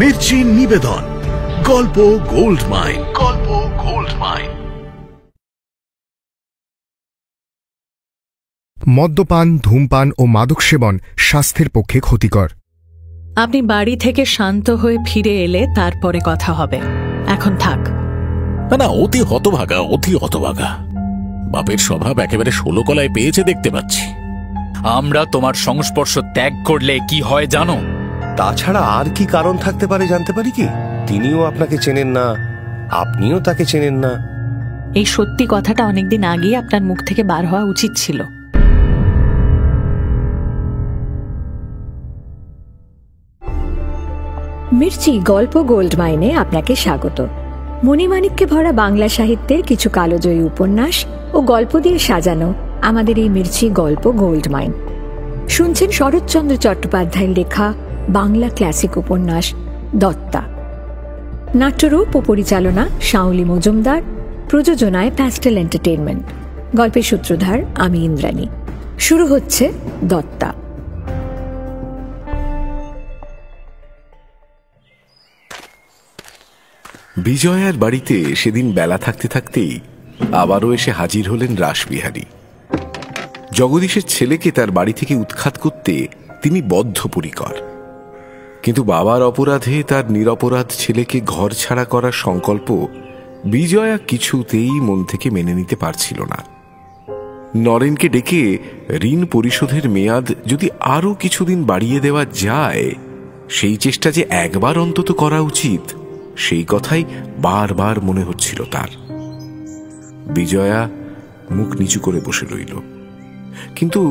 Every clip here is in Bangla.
মির্চি নিবেদন, গল্প গোল্ড মাইন। গল্প গোল্ড মাইন। মদ্যপান, ধূমপান ও মাদক সেবন স্বাস্থ্যের পক্ষে ক্ষতিকর। আপনি বাড়ি থেকে শান্ত হয়ে ফিরে এলে তারপরে কথা হবে, এখন থাক। না, অতি হতভাগা। বাপের স্বভাব একেবারে 16 কলায় পেয়েছে দেখতে পাচ্ছি। আমরা তোমার সংস্পর্শ ত্যাগ করলে কি হয় জানো? তাছাড়া আর কি কারণ থাকতে পারে জানতে পারি কি? তিনিও আপনাকে চেনেন না, আপনিও তাকে চেনেন না। এই সত্যি কথাটা অনেকদিন আগেই আপনার মুখ থেকে বার হওয়া উচিত ছিল। মির্চি গল্প গোল্ড মাইনে আপনাকে স্বাগত। মণিমাণিক্যে ভরা বাংলা সাহিত্যের কিছু কালজয়ী উপন্যাস ও গল্প দিয়ে সাজানো আমাদের এই মির্চি গল্প গোল্ড মাইন। শুনছেন শরৎচন্দ্র চট্টোপাধ্যায়ের লেখা বাংলা ক্লাসিক উপন্যাস দত্তা। নাট্যরূপ ও পরিচালনা শাওলি মজুমদার, প্রযোজনায় প্যাস্টেল এন্টারটেইনমেন্ট। গল্পের সূত্রধার আমি ইন্দ্রাণী। শুরু হচ্ছে দত্তা। বিজয়ার বাড়িতে সেদিন বেলা থাকতে থাকতেই আবারও এসে হাজির হলেন রাসবিহারী। জগদীশের ছেলেকে তার বাড়ি থেকে উৎখাত করতে তিনি বদ্ধপরিকর, কিন্তু বাবার অপরাধে তার নিরপরাধ ছেলেকে ঘর ছাড়া করার সংকল্প বিজয়া কিছুতেই মন থেকে মেনে নিতে পারছিল না। নরেনকে ডেকে ঋণ পরিশোধের মেয়াদ যদি আরো কিছুদিন বাড়িয়ে দেওয়া যায়, সেই চেষ্টা যে একবার অন্তত করা উচিত, সেই কথাই বারবার মনে হচ্ছিল তার। বিজয়া মুখ নিচু করে বসে রইল, কিন্তু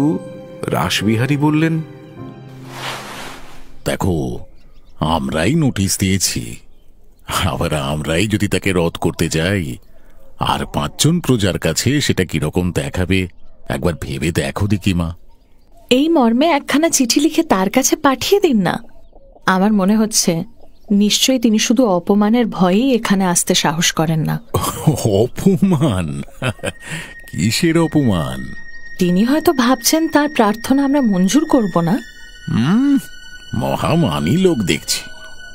রাসবিহারী বললেন, দেখো, আমরাই নোটিশ দিয়েছি, আবার আমরাই যদি তাকে রদ করতে যাই, আর 5 জন প্রজার কাছে সেটা কিরকম দেখাবে একবার ভেবে দেখো দেখি মা। এই মর্মে একখানা চিঠি লিখে তার কাছে পাঠিয়ে দিন না। আমার মনে হচ্ছে নিশ্চয়ই তিনি শুধু অপমানের ভয়েই এখানে আসতে সাহস করেন না। অপমান? কিসের অপমান? তিনি হয়তো ভাবছেন তার প্রার্থনা আমরা মঞ্জুর করব না। মহামানী লোক দেখছি,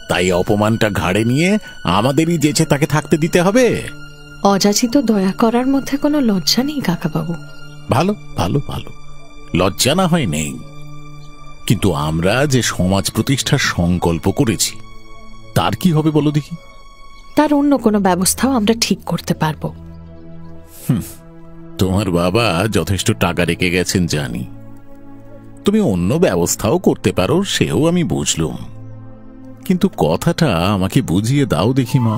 তাই অপমানটা ঘাড়ে নিয়ে আমাদেরই যেচে তাকে থাকতে দিতে হবে। অযাচিত দয়া করার মধ্যে কোনো লজ্জা নেই কাকাবাবু। ভালো ভালো ভালো, লজ্জা না হয় নেই, কিন্তু আমরা যে সমাজ প্রতিষ্ঠার সংকল্প করেছি তার কি হবে বলো দেখি? তার অন্য কোনো ব্যবস্থাও আমরা ঠিক করতে পারবো। তোমার বাবা যথেষ্ট টাকা রেখে গেছেন জানি, তুমি অন্য ব্যবস্থাও করতে পারো, সেও আমি বুঝলুম, কিন্তু কথাটা আমাকে বুঝিয়ে দাও দেখি মা।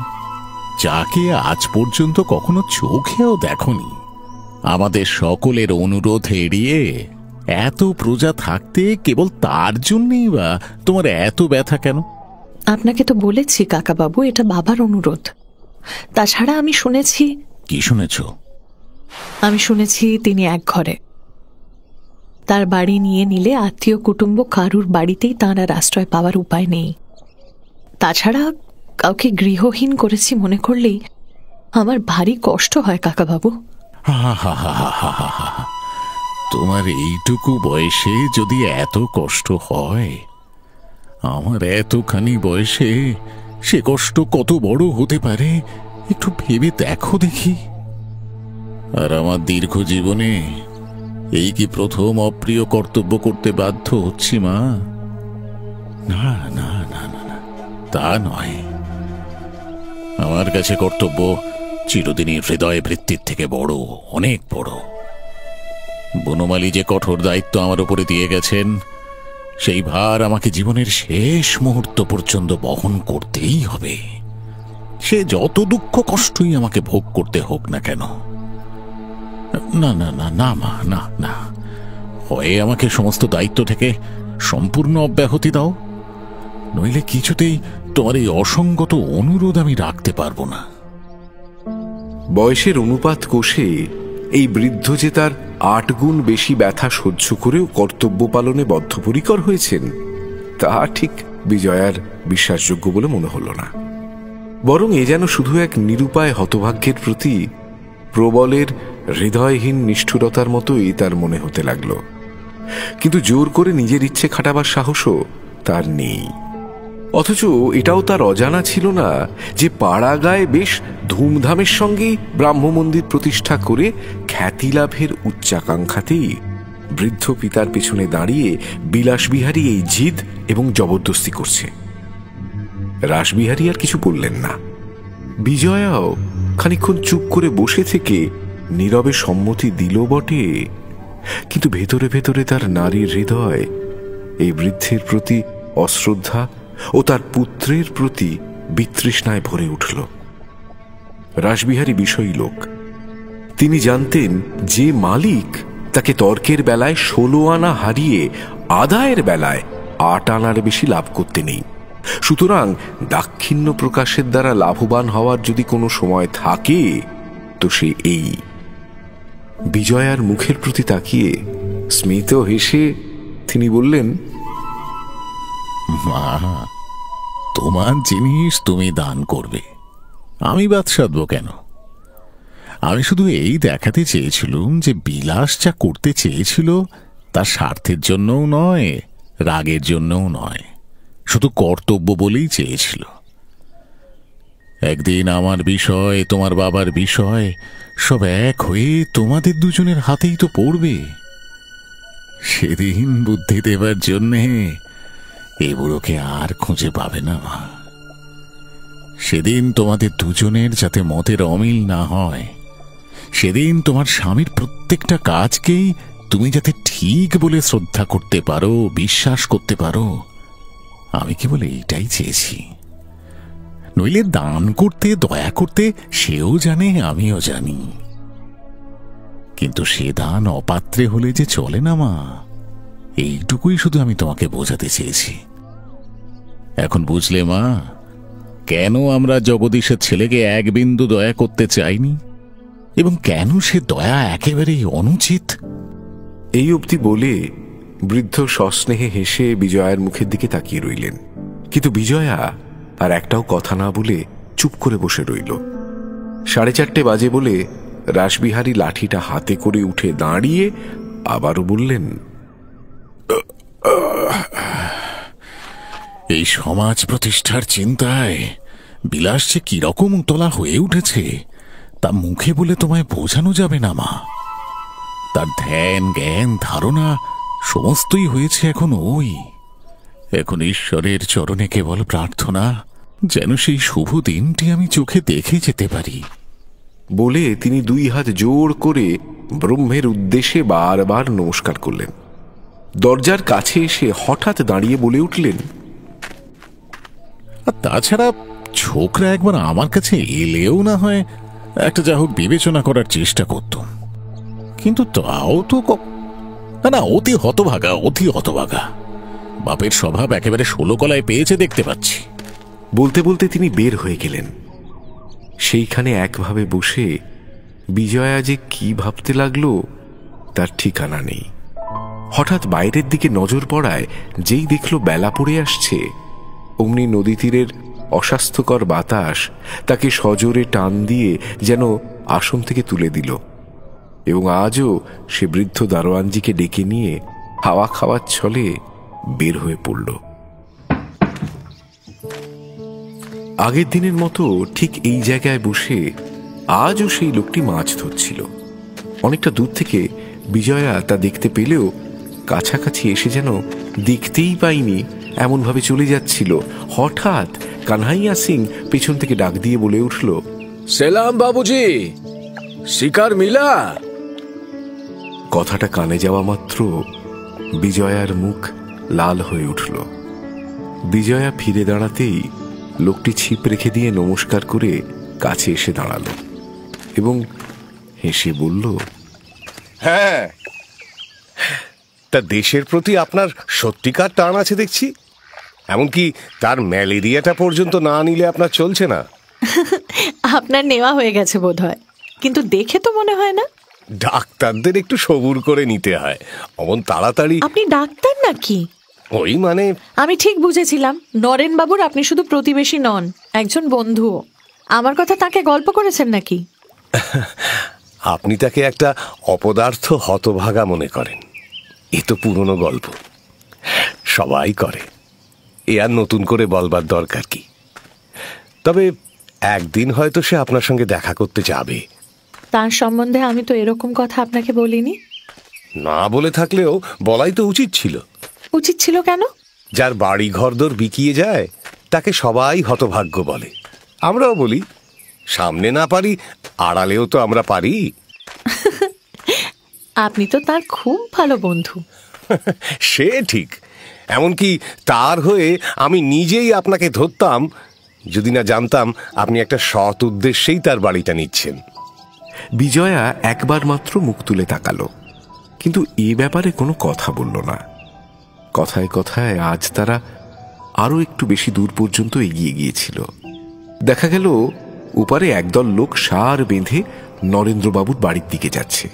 যাকে আজ পর্যন্ত কখনো চোখেও দেখনি, আমাদের সকলের অনুরোধ এড়িয়ে এত প্রজা থাকতে কেবল তার জন্যই বা তোমার এত ব্যথা কেন? আপনাকে তো বলেছি কাকাবাবু, এটা বাবার অনুরোধ। তাছাড়া আমি শুনেছি। কি শুনেছ? আমি শুনেছি তিনি এক ঘরে। তার বাড়ি নিয়ে নিলে আত্মীয় কুটুম্ব কারুর বাড়িতেই তাঁর আর আশ্রয় পাওয়ার উপায় নেই। তাছাড়া কাউকে গৃহহীন করেছি মনে করলেই আমার ভারী কষ্ট হয় কাকাবাবু। তোমার এইটুকু বয়সে যদি এত কষ্ট হয়, আমার এতখানি বয়সে সে কষ্ট কত বড় হতে পারে একটু ভেবে দেখো দেখি। আর আমার দীর্ঘ জীবনে এই কি প্রথম অপ্রিয় কর্তব্য করতে বাধ্য হচ্ছি মা? না না না না না, তা নয়। আমার কাছে কর্তব্য চিরদিনই হৃদয় বৃত্তির থেকে বড়, অনেক বড়। বনমালী যে কঠোর দায়িত্ব আমার উপরে দিয়ে গেছেন, সেই ভার আমাকে জীবনের শেষ মুহূর্ত পর্যন্ত বহন করতেই হবে। সে যত দুঃখ কষ্টই আমাকে ভোগ করতে হোক না কেন। না না না না মা, না না, হয় আমাকে সমস্ত দায়িত্ব থেকে সম্পূর্ণ অব্যাহতি দাও, নইলে কিছুতেই তোমার এই অসঙ্গত অনুরোধ আমি রাখতে পারবো না। বয়সের অনুপাত কোষে এই বৃদ্ধ যে তার 8 গুণ বেশি ব্যথা সহ্য করেও কর্তব্য পালনে বদ্ধপরিকর হয়েছেন, তা ঠিক বিজয়ার বিশ্বাসযোগ্য বলে মনে হল না। বরং এ যেন শুধু এক নিরুপায় হতভাগ্যের প্রতি প্রবলের হৃদয়হীন নিষ্ঠুরতার মতোই তার মনে হতে লাগল। কিন্তু জোর করে নিজের ইচ্ছে খাটাবার সাহসও তার নেই। অথচ এটাও তার অজানা ছিল না যে পাড়াগায় বেশ ধুমধামের সঙ্গেই ব্রাহ্ম মন্দির প্রতিষ্ঠা করে খ্যাতি লাভের উচ্চাকাঙ্ক্ষাতেই বৃদ্ধ পিতার পেছনে দাঁড়িয়ে বিলাসবিহারী এই জিদ এবং জবরদস্তি করছে। রাসবিহারী আর কিছু বললেন না। বিজয়াও খানিকক্ষণ চুপ করে বসে থেকে নীরবে সম্মতি দিল বটে, কিন্তু ভেতরে ভেতরে তার নারীর হৃদয় এই বৃদ্ধের প্রতি অশ্রদ্ধা ও তার পুত্রের প্রতি বিতৃষ্ণায় ভরে উঠল। রাসবিহারী বিষয়ী লোক, তিনি জানতেন যে মালিক তাকে তর্কের বেলায় 16 আনা হারিয়ে আদায়ের বেলায় 8 আনার বেশি লাভ করতে নেই। সুতরাং দাক্ষিণ্য প্রকাশের দ্বারা লাভবান হওয়ার যদি কোনো সময় থাকে তো সে এই। বিজয়ার মুখের প্রতি তাকিয়ে স্মিত হেসে তিনি বললেন, মা, তোমার জিনিস তুমি দান করবে, আমি বাদ সাধব কেন? আমি শুধু এই দেখাতে চেয়েছিলুম যে বিলাস যা করতে চেয়েছিল তা স্বার্থের জন্যও নয়, রাগের জন্যও নয়, শুধু কর্তব্য বলেই চেয়েছিল। একদিন আমার বিষয়, তোমার বাবার বিষয় সব এক হয়ে তোমাদের দুজনের হাতেই তো পড়বে। সেদিন বুদ্ধি দেবার জন্যে এ বুড়োকে আর খুঁজে পাবে না মা। সেদিন তোমাদের দুজনের যাতে মতের অমিল না হয়, সেদিন তোমার স্বামীর প্রত্যেকটা কাজকেই তুমি যাতে ঠিক বলে শ্রদ্ধা করতে পারো, বিশ্বাস করতে পারো, আমি কেবল এইটাই চেয়েছি। নইলে দান করতে, দয়া করতে সেও জানে, আমিও জানি, কিন্তু সে দান অপাত্রে হলে যে চলে না মা, এইটুকুই শুধু আমি তোমাকে বোঝাতে চেয়েছি। এখন বুঝলে মা, কেন আমরা জগদীশের ছেলেকে এক বিন্দু দয়া করতে চাইনি এবং কেন সে দয়া একেবারেই অনুচিত? এই অবধি বলে বৃদ্ধ সস্নেহে হেসে বিজয়ার মুখের দিকে তাকিয়ে রইলেন, কিন্তু বিজয়া আর একটাও কথা না বলে চুপ করে বসে রইল। 4:30 বাজে বলে রাসবিহারী লাঠিটা হাতে করে উঠে দাঁড়িয়ে আবারও বললেন, এই সমাজ প্রতিষ্ঠার চিন্তায় বিলাস যে কিরকম উতলা হয়ে উঠেছে তা মুখে বলে তোমায় বোঝানো যাবে না মা। তার ধ্যান, জ্ঞান, ধারণা সমস্তই হয়েছে এখন ওই। এখন ঈশ্বরের চরণে কেবল প্রার্থনা যেন সেই শুভ দিনটি আমি চোখে দেখে যেতে পারি। বলে তিনি 2 হাত জোড় করে ব্রহ্মের উদ্দেশ্যে বারবার নমস্কার করলেন। দরজার কাছে এসে হঠাৎ দাঁড়িয়ে বলে উঠলেন, তাছাড়া ছোকরা একবার আমার কাছে এলেও না হয় একটা যা হোক বিবেচনা করার চেষ্টা করত, কিন্তু তাও তো না, অতি হতভাগা, অতি হতভাগা। বাপের স্বভাব একেবারে 16 কলায় পেয়েছে দেখতে পাচ্ছি। বলতে বলতে তিনি বের হয়ে গেলেন। সেইখানে একভাবে বসে বিজয়া যে কি ভাবতে লাগলো তার ঠিকানা নেই। হঠাৎ বাইরের দিকে নজর পড়ায় যেই দেখল বেলা পড়ে আসছে, অমনি নদী তীরের অস্বাস্থ্যকর বাতাস তাকে সজোরে টান দিয়ে যেন আসন থেকে তুলে দিল, এবং আজও সে বৃদ্ধ দারোয়ানজিকে ডেকে নিয়ে হাওয়া খাওয়ার ছলে বের হয়ে পড়ল। আগের দিনের মতো ঠিক এই জায়গায় বসে আজও সেই লোকটি মাছ ধরছিল। অনেকটা দূর থেকে বিজয়া তা দেখতে পেলেও কাছাকাছি এসে যেন দেখতেই পাইনি এমনভাবে চলে যাচ্ছিল। হঠাৎ কানহাইয়া সিং পেছন থেকে ডাক দিয়ে বলে উঠল, সেলাম বাবুজি, শিকার মিলা। কথাটা কানে যাওয়া মাত্র বিজয়ার মুখ লাল হয়ে উঠল। বিজয়া ফিরে দাঁড়াতেই লোকটি ছিপ রেখে দিয়ে নমস্কার করে কাছে এসে দাঁড়ালো এবং হেসে বলল, হ্যাঁ, তা দেশের প্রতি আপনার সত্যিকার টান আছে দেখছি। এমনকি তার ম্যালেরিয়াটা পর্যন্ত না নিলে আপনার চলছে না। আপনার নেওয়া হয়ে গেছে বোধহয়, কিন্তু দেখে তো মনে হয় না। ডাক্তারদের একটু সবুর করে নিতে হয়, অমন তাড়াতাড়ি। আপনি ডাক্তার নাকি? ওই মানে, আমি ঠিক বুঝেছিলাম নরেন বাবুর আপনি শুধু প্রতিবেশী নন, একজন বন্ধুও। আমার কথা তাকে গল্প করেছেন নাকি? আপনি তাকে একটা অপদার্থ হতভাগা মনে করেন। এ তো পুরনো গল্প, সবাই করে। এ আর নতুন করে বলবার দরকার কি। তবে একদিন হয়তো সে আপনার সঙ্গে দেখা করতে যাবে। তার সম্বন্ধে আমি তো এরকম কথা আপনাকে বলিনি। না বলে থাকলেও বলাই তো উচিত ছিল। উচিত ছিল কেন? যার বাড়ি ঘরদোর বিকিয়ে যায় তাকে সবাই হতভাগ্য বলে। আমরাও বলি, সামনে না পারি আড়ালেও তো আমরা পারি। আপনি তো তার খুব ভালো বন্ধু। সে ঠিক, এমনকি তার হয়ে আমি নিজেই আপনাকে ধরতাম যদি না জানতাম আপনি একটা সৎ উদ্দেশ্যেই তার বাড়িটা নিচ্ছেন। বিজয়া একবার মাত্র মুখ তুলে তাকালো, কিন্তু এ ব্যাপারে কোনো কথা বলল না। কথায় কথায় আজ তারা আরো একটু বেশি দূর পর্যন্ত এগিয়ে গিয়েছিল। দেখা গেল ওপারে একদল লোক সার বেঁধে নরেন্দ্রবাবুর বাড়ির দিকে যাচ্ছে।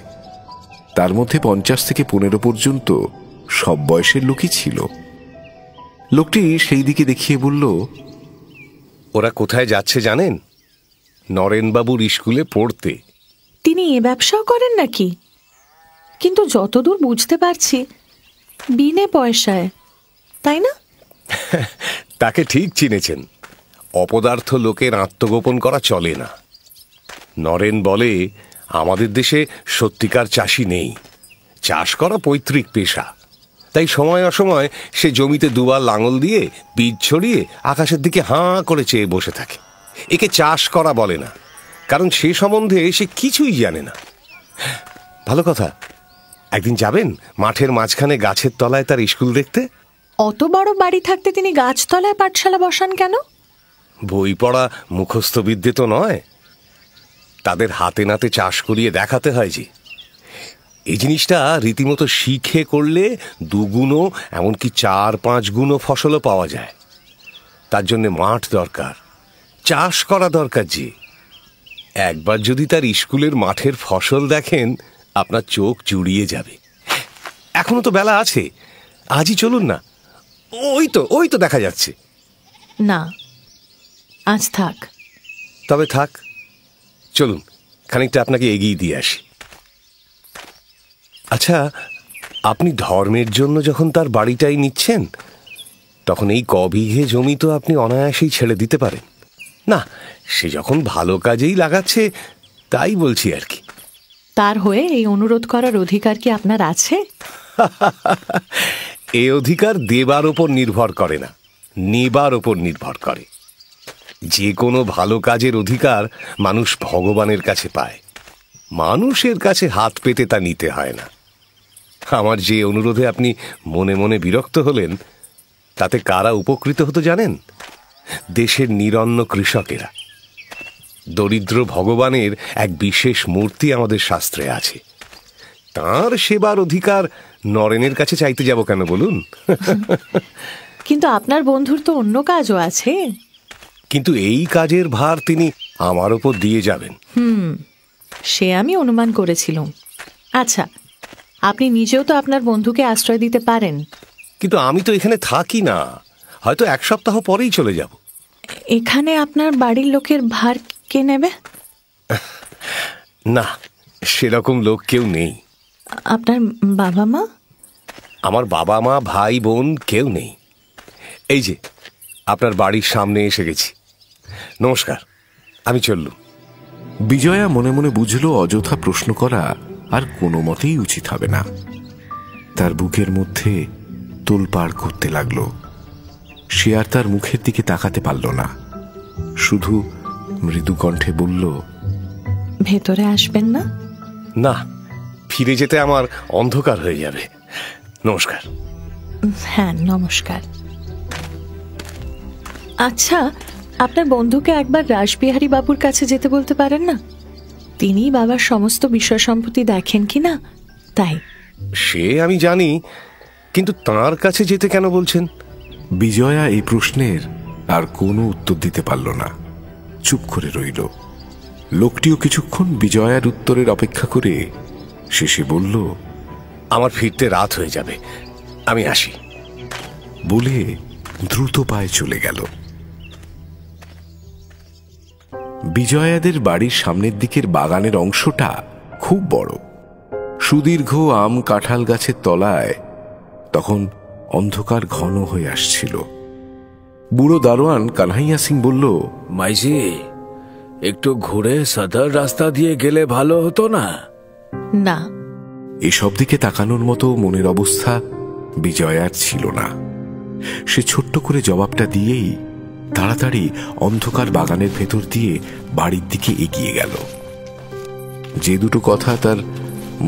তার মধ্যে 50 থেকে 15 পর্যন্ত সব বয়সের লোকই ছিল। লোকটি সেই দিকে দেখিয়ে বলল, ওরা কোথায় যাচ্ছে জানেন? নরেনবাবুর স্কুলে পড়তে। তিনি এ ব্যবসাও করেন নাকি? কিন্তু যতদূর বুঝতে পারছি বিনে পয়সায়, তাই না? তাকে ঠিক চিনেছেন। অপদার্থ লোকের আত্মগোপন করা চলে না। নরেন বলে, আমাদের দেশে সত্যিকার চাষি নেই, চাষ করা পৈতৃক পেশা। তাই সময় অসময় সে জমিতে দুবার লাঙল দিয়ে বীজ ছড়িয়ে আকাশের দিকে হাঁ করে চেয়ে বসে থাকে। একে চাষ করা বলে না, কারণ সে সম্বন্ধে সে কিছুই জানে না। ভালো কথা, একদিন যাবেন মাঠের মাঝখানে গাছের তলায় তার স্কুল দেখতে? অত বড় বাড়ি থাকতে তিনি গাছতলায় পাঠশালা বসান কেন? বই পড়া মুখস্থ বিদ্যে তো নয়, তাদের হাতে নাতে চাষ করিয়ে দেখাতে হয় যে। এই জিনিসটা রীতিমতো শিখে করলে 2 গুণও এমনকি 4-5 গুণও ফসলও পাওয়া যায়। তার জন্য মাঠ দরকার, চাষ করা দরকার যে। একবার যদি তার স্কুলের মাঠের ফসল দেখেন আপনার চোখ জুড়িয়ে যাবে। এখনো তো বেলা আছে, আজই চলুন না। ওই তো দেখা যাচ্ছে। না, আজ থাক। তবে থাক, চলুন খানিকটা আপনাকে এগিয়ে দিয়ে আসি। আচ্ছা, আপনি ধর্মের জন্য যখন তার বাড়িটাই নিচ্ছেন, তখন এই কবিঘে জমি তো আপনি অনায়াসেই ছেড়ে দিতে পারেন না? সে যখন ভালো কাজেই লাগাচ্ছে তাই বলছি আর কি। তার হয়ে এই অনুরোধ করার অধিকার কি আপনার আছে? এই অধিকার দেবার ওপর নির্ভর করে না, নেবার ওপর নির্ভর করে। যে কোনো ভালো কাজের অধিকার মানুষ ভগবানের কাছে পায়, মানুষের কাছে হাত পেতে তা নিতে হয় না। আমার যে অনুরোধে আপনি মনে মনে বিরক্ত হলেন, তাতে কারা উপকৃত হতো জানেন? দেশের নিরন্ন কৃষকেরা। দরিদ্র ভগবানের এক বিশেষ মূর্তি আমাদের শাস্ত্রে আছে, তার সেবার অধিকার নরেনের কাছে চাইতে যাব কেন বলুন? কিন্তু আপনার বন্ধুর তো অন্য কাজও আছে। কিন্তু এই কাজের ভার তিনি আমার ওপর দিয়ে যাবেন। সে আমি অনুমান করেছিলাম। আচ্ছা, আপনি নিজেও তো আপনার বন্ধুকে আশ্রয় দিতে পারেন। কিন্তু আমি তো এখানে থাকি না, হয়তো 1 সপ্তাহ পরেই চলে যাব। এখানে আপনার বাড়ির লোকের ভার কে নেবে? না, সেরকম লোক কেউ নেই। আপনার বাবা মা? আমার বাবা মা, ভাই বোন কেউ নেই। এই যে আপনার বাড়ির সামনে এসে গেছি। নমস্কার, আমি চললুম। বিজয়া মনে মনে বুঝল অযথা প্রশ্ন করা আর কোনো মতেই উচিত হবে না। তার বুকের মধ্যে তোলপাড় করতে লাগলো। সে আর তার মুখের দিকে তাকাতে পারল না, শুধু মৃদু কণ্ঠে বলল, ভেতরে আসবেন না? না, ফিরে যেতে আমার অন্ধকার হয়ে যাবে। নমস্কার। হ্যাঁ, নমস্কার। আচ্ছা, আপনার বন্ধুকে একবার রাসবিহারী বাবুর কাছে যেতে বলতে পারেন না? তিনি বাবার সমস্ত বিষয় সম্পত্তি দেখেন কিনা, তাই। সে আমি জানি, কিন্তু তার কাছে যেতে কেন বলছেন? বিজয়া এই প্রশ্নের আর কোনো উত্তর দিতে পারল না, চুপ করে রইল। লোকটিও কিছুক্ষণ বিজয়ার উত্তরের অপেক্ষা করে শেষে বলল, আমার ফিরতে রাত হয়ে যাবে, আমি আসি। বলে দ্রুত পায়ে চলে গেল। বিজয়াদের বাড়ির সামনের দিকের বাগানের অংশটা খুব বড়। সুদীর্ঘ আম কাঁঠাল গাছের তলায় তখন অন্ধকার ঘন হয়ে আসছিল। বুড়ো দারোয়ান কানহাইয়া সিং বলল, মাইজি, একটু ঘুরে সদর রাস্তা দিয়ে গেলে ভালো হতো না? না। এসব দিকে তাকানোর মতো মনের অবস্থা বিজয়ার ছিল না। সে ছোট্ট করে জবাবটা দিয়েই তাড়াতাড়ি অন্ধকার বাগানের ভেতর দিয়ে বাড়ির দিকে এগিয়ে গেল। যে দুটো কথা তার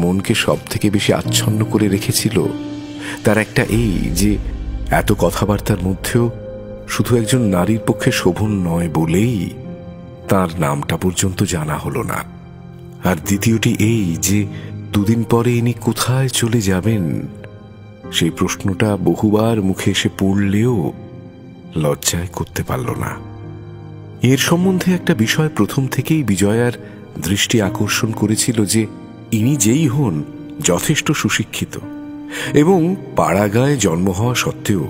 মনকে সব থেকে বেশি আচ্ছন্ন করে রেখেছিল তার একটা এই যে এত কথাবার্তার মধ্যেও শুধু একজন নারীর পক্ষে শোভন নয় বলেই তার নামটা পর্যন্ত জানা হলো না। আর দ্বিতীয়টি এই যে দুদিন পরে ইনি কোথায় চলে যাবেন সেই প্রশ্নটা বহুবার মুখে এসে পড়লেও লজ্জায় করতে পারল না। এর সম্বন্ধে একটা বিষয় প্রথম থেকেই বিজয়ার দৃষ্টি আকর্ষণ করেছিল যে ইনি যেই হন যথেষ্ট সুশিক্ষিত এবং পাড়াগাঁয়ে জন্ম হওয়া সত্ত্বেও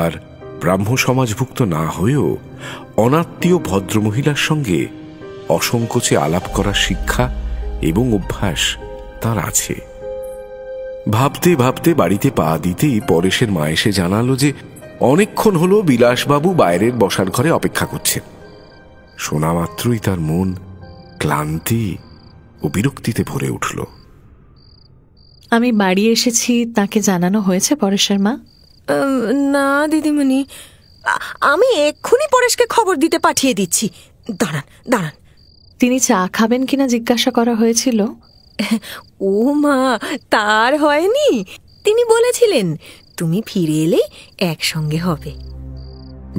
আর ব্রাহ্ম সমাজভুক্ত না হয়েও অনাত্মীয় ভদ্রমহিলার সঙ্গে অসংকোচে আলাপ করার শিক্ষা এবং অভ্যাস তার আছে। ভাবতে ভাবতে বাড়িতে পা দিতেই পরেশের মা এসে জানালো যে অনেকক্ষণ হলো বিলাসবাবু বাইরের বসার ঘরে অপেক্ষা করছেন। শোনা মাত্রই তার মন ক্লান্তি ও বিরক্তিতে ভরে উঠল। আমি বাড়ি এসেছি তাকে জানানো হয়েছে পরেশের মা? না দিদিমণি, আমি এক্ষুনি পরেশকে খবর দিতে পাঠিয়ে দিচ্ছি। দাঁড়ান দাঁড়ান। তিনি চা খাবেন কিনা জিজ্ঞাসা করা হয়েছিল। ও মা, তার হয়নি। তিনি বলেছিলেন তুমি ফিরে এলে একসঙ্গে হবে।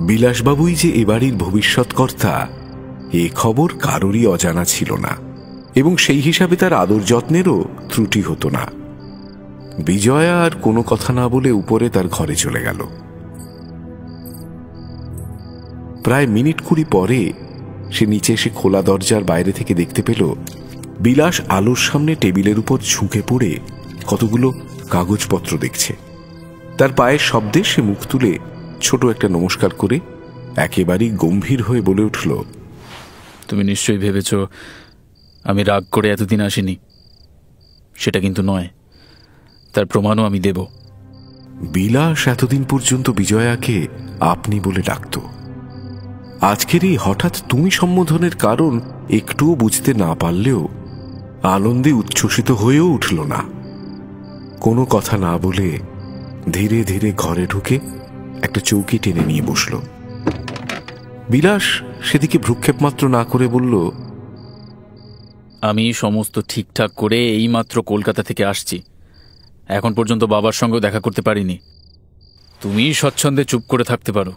বিলাসবাবুই যে এ বাড়ির ভবিষ্যৎ কর্তা এ খবর কারোরই অজানা ছিল না এবং সেই হিসাবে তার আদর যত্নেরও ত্রুটি হতো না। বিজয়া আর কোনো কথা না বলে উপরে তার ঘরে চলে গেল। প্রায় মিনিট 20 পরে সে নিচে এসে খোলা দরজার বাইরে থেকে দেখতে পেল বিলাস আলোর সামনে টেবিলের উপর ঝুঁকে পড়ে কতগুলো কাগজপত্র দেখছে। তার পায়ের শব্দে সে মুখ তুলে ছোট একটা নমস্কার করে একেবারেই গম্ভীর হয়ে বলে উঠল, তুমি নিশ্চয়ই ভেবেছ আমি রাগ করে এতদিন আসিনি। সেটা কিন্তু নয়, তার প্রমাণও আমি দেব। বিলাস এতদিন পর্যন্ত বিজয়াকে আপনি বলে ডাকত। আজকের এই হঠাৎ তুমি সম্বোধনের কারণ একটুও বুঝতে না পারলেও আনন্দে উচ্ছ্বসিত হয়েও উঠল না। কোনো কথা না বলে ধীরে ধীরে ঘরে ঢুকে একটা চৌকি টেনে নিয়ে বসল। বিলাস সেদিকে ভ্রুক্ষেপ মাত্র না করে বলল, আমি সমস্ত ঠিকঠাক করে এইমাত্র কলকাতা থেকে আসছি। এখন পর্যন্ত বাবার সঙ্গেও দেখা করতে পারিনি। তুমি স্বচ্ছন্দে চুপ করে থাকতে পারো,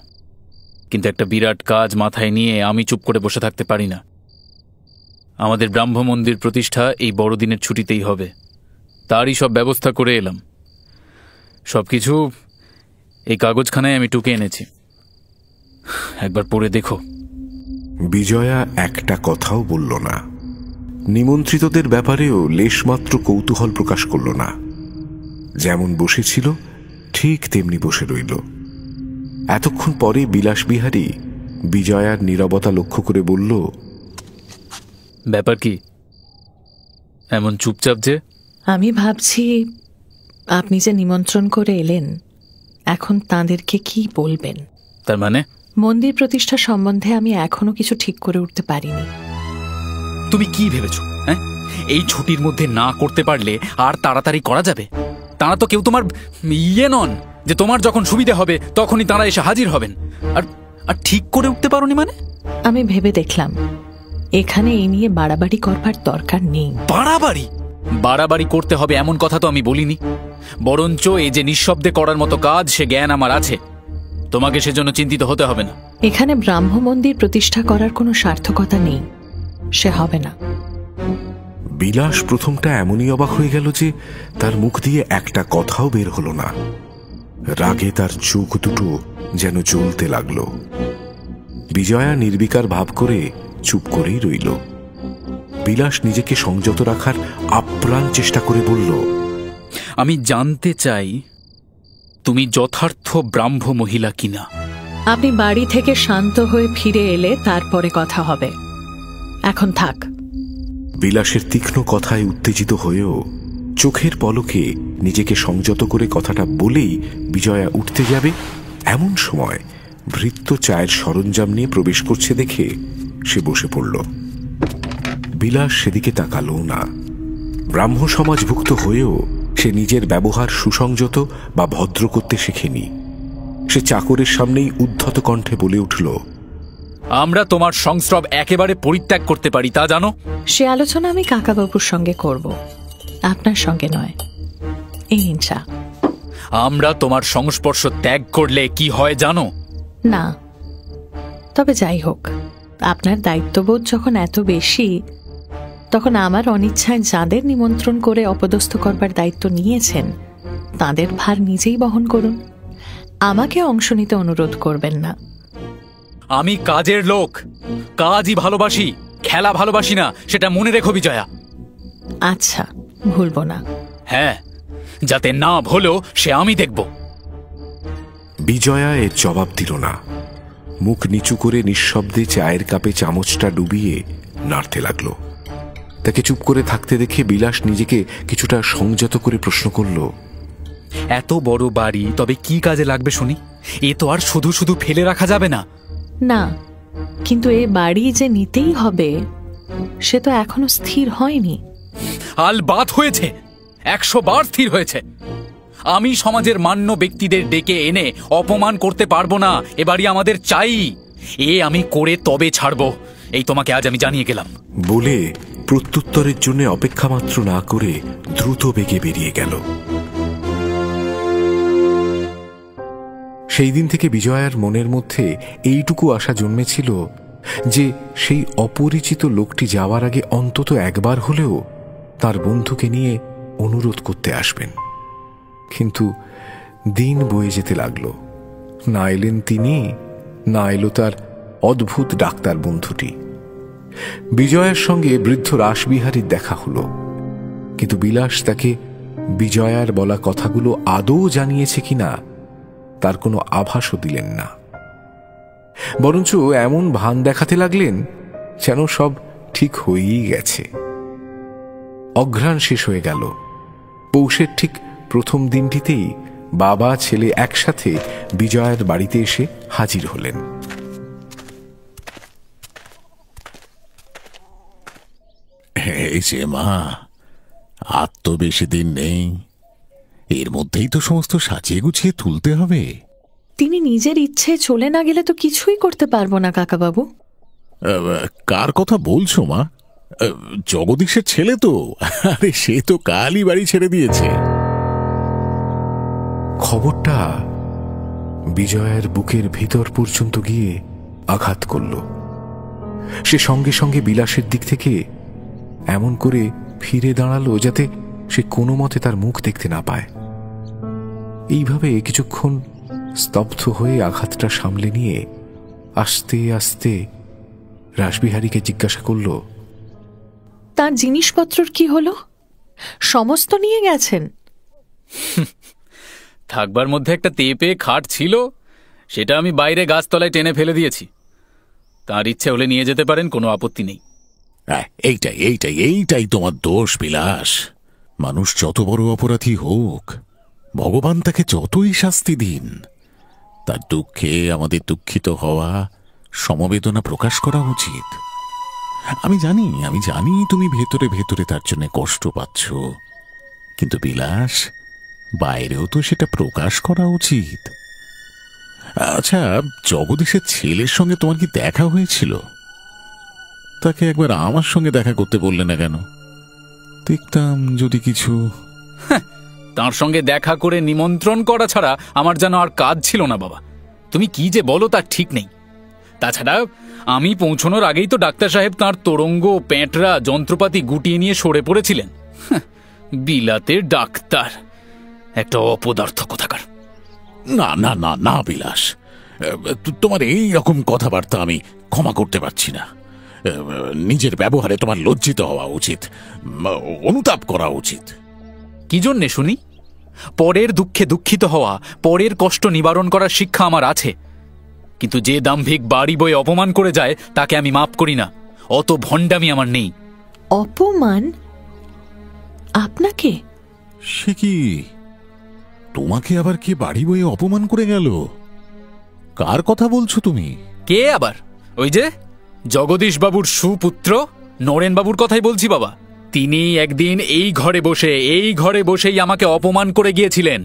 কিন্তু একটা বিরাট কাজ মাথায় নিয়ে আমি চুপ করে বসে থাকতে পারি না। আমাদের ব্রাহ্ম মন্দির প্রতিষ্ঠা এই বড়দিনের ছুটিতেই হবে, তারই সব ব্যবস্থা করে এলাম। সবকিছু এই কাগজখানায় আমি টুকে এনেছি, একবার পড়ে দেখো। বিজয়া একটা কথাও বলল না। নিমন্ত্রিতদের ব্যাপারেও লেশমাত্র কৌতূহল প্রকাশ করল না। যেমন বসেছিল ঠিক তেমনি বসে রইল। এতক্ষণ পরে বিলাসবিহারী বিজয়ার নীরবতা লক্ষ্য করে বলল, ব্যাপার কি এমন চুপচাপ যে? আমি ভাবছি আপনি যে নিমন্ত্রণ করে এলেন এখন তাঁদেরকে কি বলবেন। তার মানে? মন্দির প্রতিষ্ঠা সম্বন্ধে আমি এখনো কিছু ঠিক করে উঠতে পারিনি। তুমি কি ভেবেছো? হ্যাঁ, এই ছুটির মধ্যে না করতে পারলে আর তাড়াতাড়ি করা যাবে? তারা তো কেউ তোমার ইয়ে নন যে তোমার যখন সুবিধা হবে তখনই তারা এসে হাজির হবেন। আর ঠিক করে উঠতে পারোনি মানে? আমি ভেবে দেখলাম এখানে এই নিয়ে বাড়াবাড়ি করবার দরকার নেই। বাড়াবাড়ি করতে হবে এমন কথা তো আমি বলিনি। বরঞ্চ এই যে নিঃশব্দে করার মতো কাজ সে জ্ঞান আমার আছে, তোমাকে সেজন্য চিন্তিত হতে হবে না। এখানে ব্রাহ্ম মন্দির প্রতিষ্ঠা করার কোনো সার্থকতা নেই, সে হবে না। বিলাস প্রথমটা এমনই অবাক হয়ে গেল যে তার মুখ দিয়ে একটা কথাও বের হলো না। রাগে তার চোখ দুটো যেন জ্বলতে লাগলো। বিজয়া নির্বিকার ভাব করে চুপ করেই রইল। বিলাস নিজেকে সংযত রাখার আপ্রাণ চেষ্টা করে বলল, আমি জানতে চাই তুমি যথার্থ ব্রাহ্ম মহিলা কিনা। আপনি বাড়ি থেকে শান্ত হয়ে ফিরে এলে তারপরে কথা হবে, এখন থাক। বিলাসের তীক্ষ্ণ কথায় উত্তেজিত হয়েও চোখের পলকে নিজেকে সংযত করে কথাটা বলেই বিজয়া উঠতে যাবে, এমন সময় ভৃত্য চায়ের সরঞ্জাম নিয়ে প্রবেশ করছে দেখে সে বসে পড়ল। বিলাস সেদিকে তাকালো না। ব্রাহ্ম সমাজভুক্ত হয়েও সে নিজের ব্যবহার সুসংযত বা ভদ্র করতে শেখেনি। সে চাকরের সামনেই উদ্ধত কণ্ঠে বলে উঠল, আমরা তোমার সংস্রব একেবারে পরিত্যাগ করতে পারি, তা জানো? সে আলোচনা আমি কাকাবাবুর সঙ্গে করব, আপনার সঙ্গে নয়। এই নিন চা। আমরা তোমার সংস্পর্শ ত্যাগ করলে কি হয় জানো? না, তবে যাই হোক, আপনার দায়িত্ববোধ যখন এত বেশি, তখন আমার অনিচ্ছায় যাদের নিমন্ত্রণ করে অপদস্থ করবার দায়িত্ব নিয়েছেন তাদের ভার নিজেই বহন করুন। আমাকে অংশ নিতে অনুরোধ করবেন না। আমি কাজের লোক, কাজই ভালোবাসি, খেলা ভালোবাসি না, সেটা মনে রেখো বিজয়া। আচ্ছা, ভুলব না। হ্যাঁ, যাতে না ভুলো সে আমি দেখব। বিজয়া এর জবাব দিল না। মুখ নিচু করে নিঃশব্দে চায়ের কাপে চামচটা ডুবিয়ে নাড়তে লাগলো। তাকে চুপ করে থাকতে দেখে বিলাস নিজেকে কিছুটা সংযত করে প্রশ্ন করল, এত বড় বাড়ি তবে কি কাজে লাগবে শুনি? এ তো আর শুধু শুধু ফেলে রাখা যাবে না। না, কিন্তু এ বাড়ি যে নিতেই হবে সে তো এখনো স্থির হয়নি। আলবাত হয়েছে, 100 বার স্থির হয়েছে। আমি সমাজের মান্য ব্যক্তিদের ডেকে এনে অপমান করতে পারবো না। এ বাড়ি আমাদের চাই, এ আমি করে তবে ছাড়বো, এই তোমাকে আজ আমি জানিয়ে গেলাম। বলে প্রত্যুত্তরের জন্য অপেক্ষা মাত্র না করে দ্রুত বেগে বেরিয়ে গেল। সেই দিন থেকে বিজয়ার মনের মধ্যে এইটুকু আশা জন্মেছিল যে সেই অপরিচিত লোকটি যাওয়ার আগে অন্তত একবার হলেও তার বন্ধুকে নিয়ে অনুরোধ করতে আসবেন। কিন্তু দিন বয়ে যেতে লাগল। না এলেন তিনি, না এলো তার অদ্ভুত ডাক্তার বন্ধুটি। বিজয়ার সঙ্গে বৃদ্ধ রাসবিহারীর দেখা হলো, কিন্তু বিলাস তাকে বিজয়ার বলা কথাগুলো আদৌ জানিয়েছে কিনা তার কোনো আভাসও দিলেন না। বরঞ্চ এমন ভান দেখাতে লাগলেন যেন সব ঠিক হয়েই গেছে। অঘ্রাণ শেষ হয়ে গেল। পৌষের ঠিক প্রথম দিনটিতেই বাবা ছেলে একসাথে বিজয়ার বাড়িতে এসে হাজির হলেন। এই যে মা, আর তো বেশি দিন নেই, এর মধ্যেই তো সমস্ত সাজিয়ে গুছিয়ে তুলতে হবে। তিনি নিজের ইচ্ছে চলে না গেলে তো কিছুই করতে পারবো না কাকাবাবু। কার কথা বলছো মা? জগদীশের ছেলে তো, আরে সে তো কালই বাড়ি ছেড়ে দিয়েছে। খবরটা বিজয়ার বুকের ভিতর পর্যন্ত গিয়ে আঘাত করল। সে সঙ্গে সঙ্গে বিলাসের দিক থেকে এমন করে ফিরে দাঁড়ালো যাতে সে কোনো মতে তার মুখ দেখতে না পায়। এইভাবে কিছুক্ষণ স্তব্ধ হয়ে আঘাতটা সামলে নিয়ে আস্তে আস্তে রাসবিহারীকে জিজ্ঞাসা করল, তার জিনিসপত্রর কি হলো? সমস্ত নিয়ে গেছেন? থাকবার মধ্যে একটা তেপে খাট ছিল, সেটা আমি বাইরে গাছতলায় টেনে ফেলে দিয়েছি। তার ইচ্ছে হলে নিয়ে যেতে পারেন, কোনো আপত্তি নেই। এইটাই এইটাই এইটাই তোমার দোষ বিলাস। মানুষ যত বড় অপরাধী হোক, ভগবান তাকে যতই শাস্তি দিন, তার দুঃখে আমাদের দুঃখিত হওয়া, সমবেদনা প্রকাশ করা উচিত। আমি জানি তুমি ভেতরে ভেতরে তার জন্য কষ্ট পাচ্ছ, কিন্তু বিলাস, বাইরেও তো সেটা প্রকাশ করা উচিত। আচ্ছা, জগদীশের ছেলের সঙ্গে তোমার কি দেখা হয়েছিল? তাকে একবার আমার সঙ্গে দেখা করতে বললে না কেন? দেখতাম যদি কিছু। তার সঙ্গে দেখা করে নিমন্ত্রণ করা ছাড়া আমার যেন আর কাজ ছিল না বাবা। তুমি কি যে বলো তার ঠিক নেই। তাছাড়া আমি পৌঁছানোর আগেই তো ডাক্তার সাহেব তাঁর তোরঙ্গ, প্যাঁটরা, যন্ত্রপাতি গুটিয়ে নিয়ে সরে পড়েছিলেন। বিলাতের ডাক্তার, একটা অপদার্থ কোথাকার। না না না না বিলাস, তোমার এই রকম কথাবার্তা আমি ক্ষমা করতে পারছি না। নিজের ব্যবহারে তোমার লজ্জিত হওয়া উচিত, অনুতাপ করা উচিত। কি জন্যে শুনি? পরের দুঃখে দুঃখিত হওয়া, পরের কষ্ট নিবারণ করার শিক্ষা আমার আছে, কিন্তু যে দাম্ভিক বাড়ি বয়ে অপমান করে যায় তাকে আমি মাপ করি না। অত ভণ্ডামি আমার নেই। অপমান? আপনাকে? সে কি, তোমাকে আবার কে বাড়ি বয়ে অপমান করে গেল? কার কথা বলছো তুমি? কে আবার? ওই যে জগদীশ বাবুর সুপুত্র নরেন বাবুর কথাই বলছি বাবা। তিনি একদিন এই ঘরে বসেই আমাকে অপমান করে গিয়েছিলেন।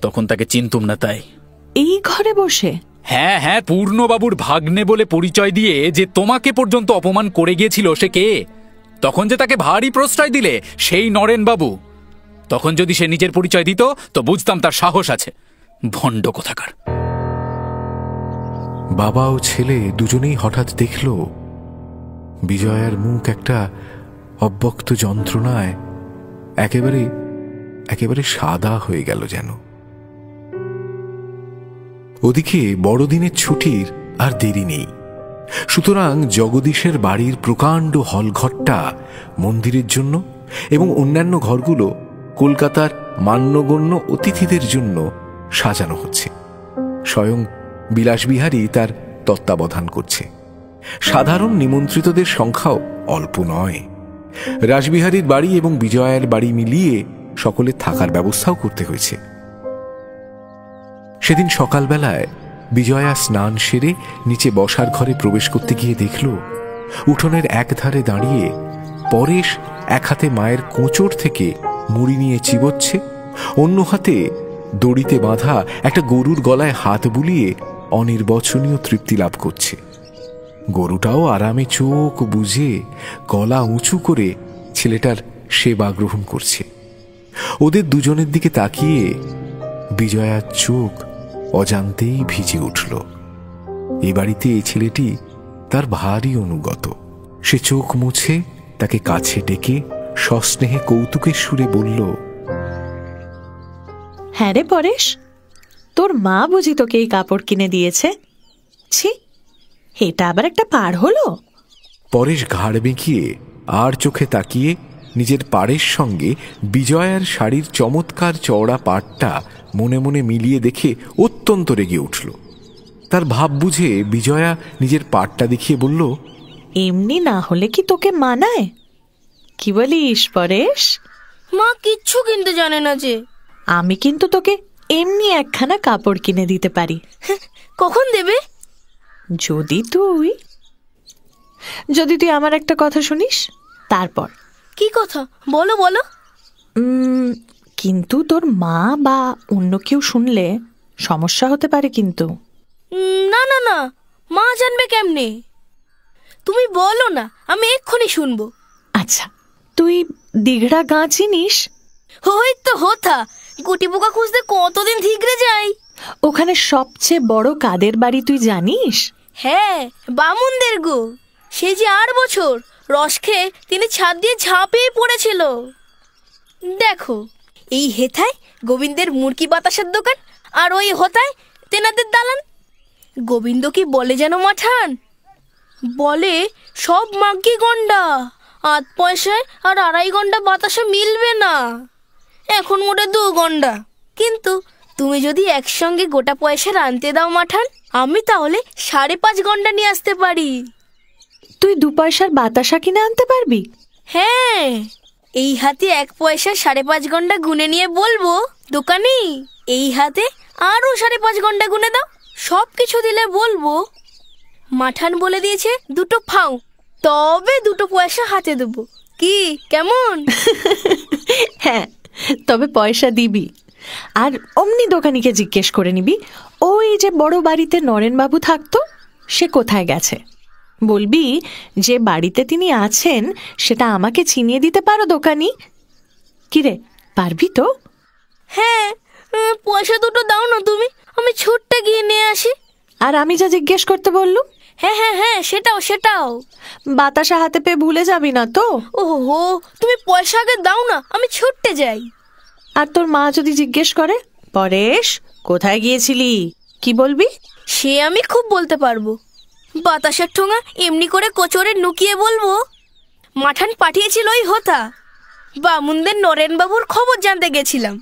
তখন তাকে চিনতুম না তাই। এই ঘরে বসে? হ্যাঁ হ্যাঁ, পূর্ণবাবুর ভাগ্নে বলে পরিচয় দিয়ে যে তোমাকে পর্যন্ত অপমান করে গিয়েছিল সে কে? তখন যে তাকে ভারী প্রশ্রয় দিলে সেই নরেন বাবু। তখন যদি সে নিজের পরিচয় দিত তো বুঝতাম তার সাহস আছে। ভণ্ড কোথাকার। বাবা ও ছেলে দুজনেই হঠাৎ দেখল বিজয়ার মুখ একটা অব্যক্ত যন্ত্রণায় একেবারে সাদা হয়ে গেল যেন। ওদিকে বড়দিনের ছুটির আর দেরি নেই, সুতরাং জগদীশের বাড়ির প্রকাণ্ড হলঘরটা মন্দিরের জন্য এবং অন্যান্য ঘরগুলো কলকাতার মান্যগণ্য অতিথিদের জন্য সাজানো হচ্ছে। স্বয়ং বিলাসবিহারী তার তত্ত্বাবধান করছে। সাধারণ নিমন্ত্রিতদের সংখ্যাও অল্প নয়। রাসবিহারীর বাড়ি এবং বিজয়ার বাড়ি মিলিয়ে সকলের থাকার ব্যবস্থাও করতে হয়েছে। সেদিন সকালবেলায় বিজয়া স্নান সেরে নিচে বসার ঘরে প্রবেশ করতে গিয়ে দেখল উঠোনের একধারে দাঁড়িয়ে পরেশ এক হাতে মায়ের কোঁচড় থেকে মুড়ি নিয়ে চিবোচ্ছে, অন্য হাতে দড়িতে বাঁধা একটা গরুর গলায় হাত বুলিয়ে অনির্বচনীয় তৃপ্তি লাভ করছে। গরুটাও আরামে চোখ বুজে গলা উঁচু করে ছেলেটার সেবা গ্রহণ করছে। ওদের দুজনের দিকে তাকিয়ে বিজয়ার চোখ অজান্তেই ভিজে উঠল। এ বাড়িতে এই ছেলেটি তার ভারী অনুগত। সে চোখ মুছে তাকে কাছে ডেকে সস্নেহে কৌতুকের সুরে বলল, হ্যাঁ রে পরেশ, তোর মা বুঝি তোকে এই কাপড় কিনে দিয়েছে? ছি, এটা আবার একটা পার হলো। পরেশ ঘাড় বেঁকিয়ে আর চোখে তাকিয়ে নিজের পাড়ের সঙ্গে বিজয়ার শাড়ির চমৎকার চওড়া পাড়টা মনে মনে মিলিয়ে দেখে অত্যন্ত রেগে উঠল। তার ভাব বুঝে বিজয়া নিজের পাড়টা দেখিয়ে বলল, এমনি না হলে কি তোকে মানায়? কি বলিস পরেশ? মা কিচ্ছু কিনতে জানে না যে। আমি কিন্তু তোকে এমনি একখানা কাপড় কিনে দিতে পারি। কখন দেবে? যদি তুই আমার একটা কথা শুনিস তারপর। কি কথা? বলো বলো। কিন্তু তোর মা বা অন্য কেউ শুনলে সমস্যা হতে পারে কিন্তু। না না না, মা জানবে কেমনে? তুমি বলো না, আমি এক্ষুনি শুনবো। আচ্ছা, তুই দিঘড়া গাঁ চিনিস? ওই তো হোথা, গুটি পোকা খুঁজতে কতদিন ধিগড়ে যাই। ওখানে সবচেয়ে বড় কাদের বাড়ি তুই জানিস? হ্যাঁ, বামুনদের গো। সে যে 8 বছর রস খেয়ে তিনি ছাদ দিয়ে ঝাঁপিয়ে পড়েছিল। দেখো, এই হেথায় গোবিন্দের মুরকি বাতাসের দোকান, আর ওই হোথায় তেনাদের দালান। গোবিন্দ কি বলে যেন মাঠান? বলে সব মাগি গন্ডা, 8 পয়সায় আর 2.5 গন্ডা বাতাসে মিলবে না। এখন মোটে 2 গন্ডা। কিন্তু তুমি যদি একসঙ্গে গোটা পয়সার আনতে দাও মাঠান, আমি তাহলে 5.5 গন্ডা নিয়ে আসতে পারি। তুই 2 পয়সার বাতাসা কিনে আনতে পারবি? হ্যাঁ, এই হাতে 1 পয়সা 5.5 গন্ডা গুনে নিয়ে বলবো, দোকানি এই হাতে আরো 5.5 গন্ডা গুনে দাও। সব কিছু দিলে বলবো, মাঠান বলে দিয়েছে 2 ফাউ, তবে 2 পয়সা হাতে দেবো। কি কেমন? হ্যাঁ, তবে পয়সা দিবি। আর অমনি দোকানিকে জিজ্ঞেস করে নিবি, ওই যে বড় বাড়িতে নরেনবাবু থাকতো সে কোথায় গেছে। বলবি যে বাড়িতে তিনি আছেন সেটা আমাকে চিনিয়ে দিতে পারো দোকানি। কিরে, পারবি তো? হ্যাঁ, পয়সা 2 দাও না তুমি, আমি ছুটতে গিয়ে নিয়ে আসি। আর আমি যা জিজ্ঞেস করতে বললুম? হ্যাঁ হ্যাঁ হ্যাঁ, সেটাও। বাতাসা হাতে পেয়ে ভুলে যাবি না তো? ওহো, তুমি পয়সা আগে দাও না, আমি ছুটতে যাই। আর তোর মা যদি জিজ্ঞেস করে, পরেশ কোথায় গিয়েছিলি, কি বলবি? সে আমি খুব বলতে পারবো। বাতাসের ঠোঙা এমনি করে কোচরে নুকিয়ে বলবো, মাঠান পাঠিয়েছিল ওই হোথা, বামুনদের নরেন বাবুর খবর জানতে গেছিলাম।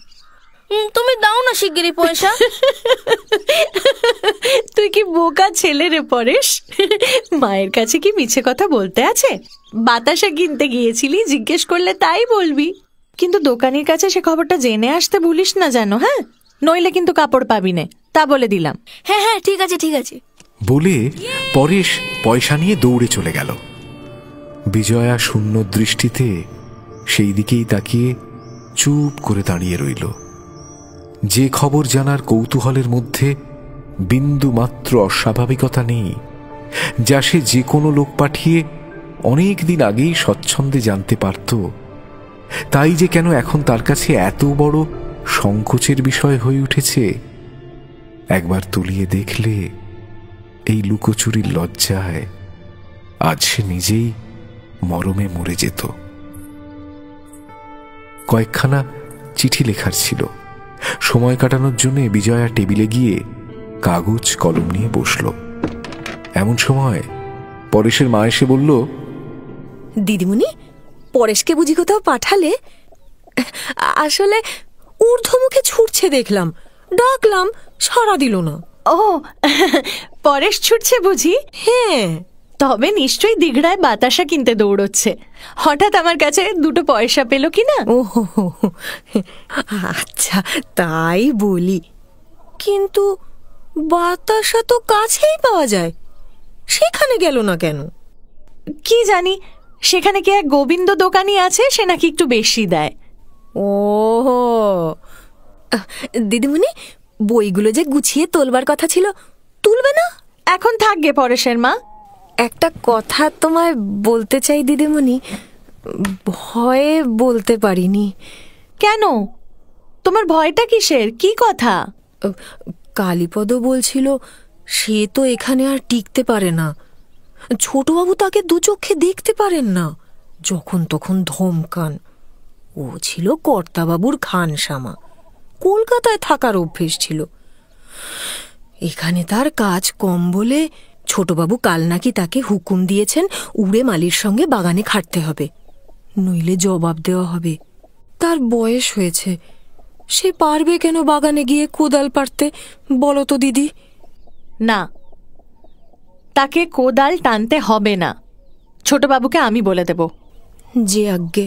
তুমি দাও না শিগগিরই পয়সা। তুই কি বোকা ছেলে রে পরেশ, মায়ের কাছে কি মিছে কথা বলতে আছে? বাতাসা কিনতে গিয়েছিলি, জিজ্ঞেস করলে তাই বলবি, কিন্তু দোকানের কাছে সে খবরটা জেনে আসতে ভুলিস না জানো। হ্যাঁ, নইলে কিন্তু কাপড় পাবি নে, তা বলে দিলাম। হ্যাঁ হ্যাঁ ঠিক আছে ঠিক আছে বলে পরেশ পয়সা নিয়ে দৌড়ে চলে গেল। বিজয়া শূন্য দৃষ্টিতে সেই দিকেই তাকিয়ে চুপ করে দাঁড়িয়ে রইল। যে খবর জানার কৌতূহলের মধ্যে বিন্দু মাত্র অস্বাভাবিকতা নেই, যা সে যে কোনো লোক পাঠিয়ে অনেক দিন আগেই স্বচ্ছন্দে জানতে পারত, তাই যে কেন এখন তার কাছে এত বড় সংকোচের বিষয় হয়ে উঠেছে, একবার তলিয়ে দেখলে এই লুকোচুরির লজ্জায় আজ সে নিজেই মরমে মরে যেত। কয়েকখানা চিঠি লেখার ছিল। সময় কাটানোর জন্য বিজয়া টেবিলে গিয়ে কাগজ কলম নিয়ে বসল। এমন সময় পরেশের মা এসে বলল, দিদিমণি, পরেশকে বুঝি কোথাও পাঠালে? আসলে ঊর্ধ্বমুখে ছুটছে দেখলাম, ডাকলাম সাড়া দিল না। ও, পরেশ ছুটছে বুঝি? হ্যাঁ। তবে নিশ্চয়ই দিঘড়ায় বাতাসা কিনতে দৌড়চ্ছে। হঠাৎ আমার কাছে দুটো পয়সা পেল কিনা। ও আচ্ছা, তাই বলি। কিন্তু বাতাসা তো কাছেই পাওয়া যায়, সেখানে গেল না কেন? কি জানি, সেখানে কি এক গোবিন্দ দোকানি আছে, সে নাকি একটু বেশি দেয়। ও দিদিমণি, বইগুলো যে গুছিয়ে তোলবার কথা ছিল, তুলবে না? এখন থাকবে পরেশের মা। একটা কথা তোমায় বলতে চাই দিদিমণি, ভয়ে বলতে পারিনি। কেন? তোমার ভয়টা কিসের? কি কথা? কালীপদ বলছিল সে তো এখানে আর টিকতে পারে না। ছোটবাবু তাকে দু চোখে দেখতে পারেন না, যখন তখন ধমকান। ও ছিল কর্তাবাবুর খানসামা, কলকাতায় থাকার অভ্যেস ছিল। এখানে তার কাজ কম বলে ছোটবাবু কাল নাকি তাকে হুকুম দিয়েছেন উড়ে মালির সঙ্গে বাগানে খাটতে হবে, নইলে জবাব দেওয়া হবে। তার বয়স হয়েছে, সে পারবে কেন বাগানে গিয়ে কোদাল পাড়তে, বলো তো দিদি? না, তাকে কোদাল টানতে হবে না। ছোটবাবুকে আমি বলে দেব। যে আজ্ঞে।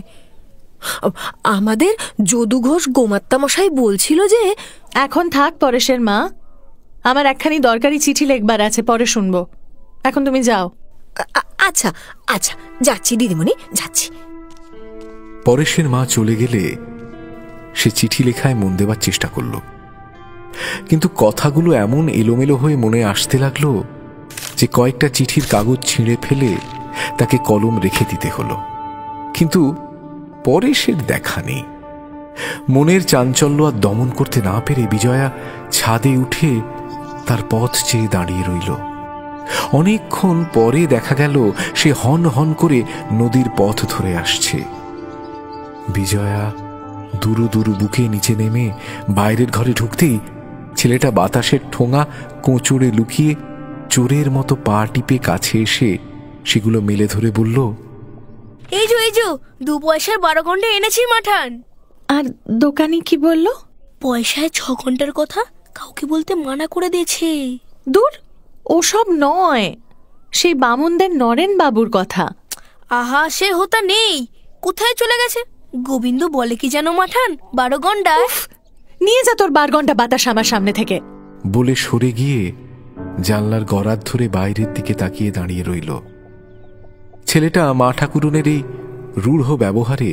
আমাদের যদু ঘোষ গোমাত্তামশাই বলছিল যে... এখন থাক পরেশের মা, আমার একখানি দরকারি চিঠি লিখবার আছে, পরে শুনবো। এখন তুমি যাও। আচ্ছা আচ্ছা, যাচ্ছি দিদিমণি, যাচ্ছি। পরেশের মা চলে গেলে সে চিঠি লেখায় মন দেবার চেষ্টা করল, কিন্তু কথাগুলো এমন এলোমেলো হয়ে মনে আসতে লাগলো যে কয়েকটা চিঠির কাগজ ছিঁড়ে ফেলে তাকে কলম রেখে দিতে হলো। কিন্তু পরেশের দেখা নেই। মনের চাঞ্চল্য আর দমন করতে না পেরে বিজয়া ছাদে উঠে তার পথ চেয়ে দাঁড়িয়ে রইল। অনেকক্ষণ পরে দেখা গেল সে হন হন করে নদীর পথ ধরে আসছে। বিজয়া দুরু দুরু বুকে নিচে নেমে বাইরের ঘরে ঢুকতেই ছেলেটা বাতাসের ঠোঙা কোঁচড়ে লুকিয়ে চোরের মতো পা টিপে কাছে এসে সেগুলো মেলে ধরে বলল, এই যো 2 পয়সার 12 ঘন্টা এনেছি মাঠান। আর দোকানি কি বলল? পয়সায় 6 ঘন্টার কথা কাউকে বলতে মানা করে দিয়েছে। দূর, ওসব নয়, সেই বামুনদের নরেন বাবুর কথা। আহা, সে হতা নেই, কোথায় চলে গেছে? গোবিন্দ বলে কি যেন মাঠান, 12 ঘন্টা। নিয়ে যা তোর 12 ঘন্টা বাতাস আমার সামনে থেকে। বলে সরে গিয়ে জানলার গরাদ ধরে বাইরের দিকে তাকিয়ে দাঁড়িয়ে রইল। ছেলেটা মা ঠাকুরনের এই রূঢ় ব্যবহারে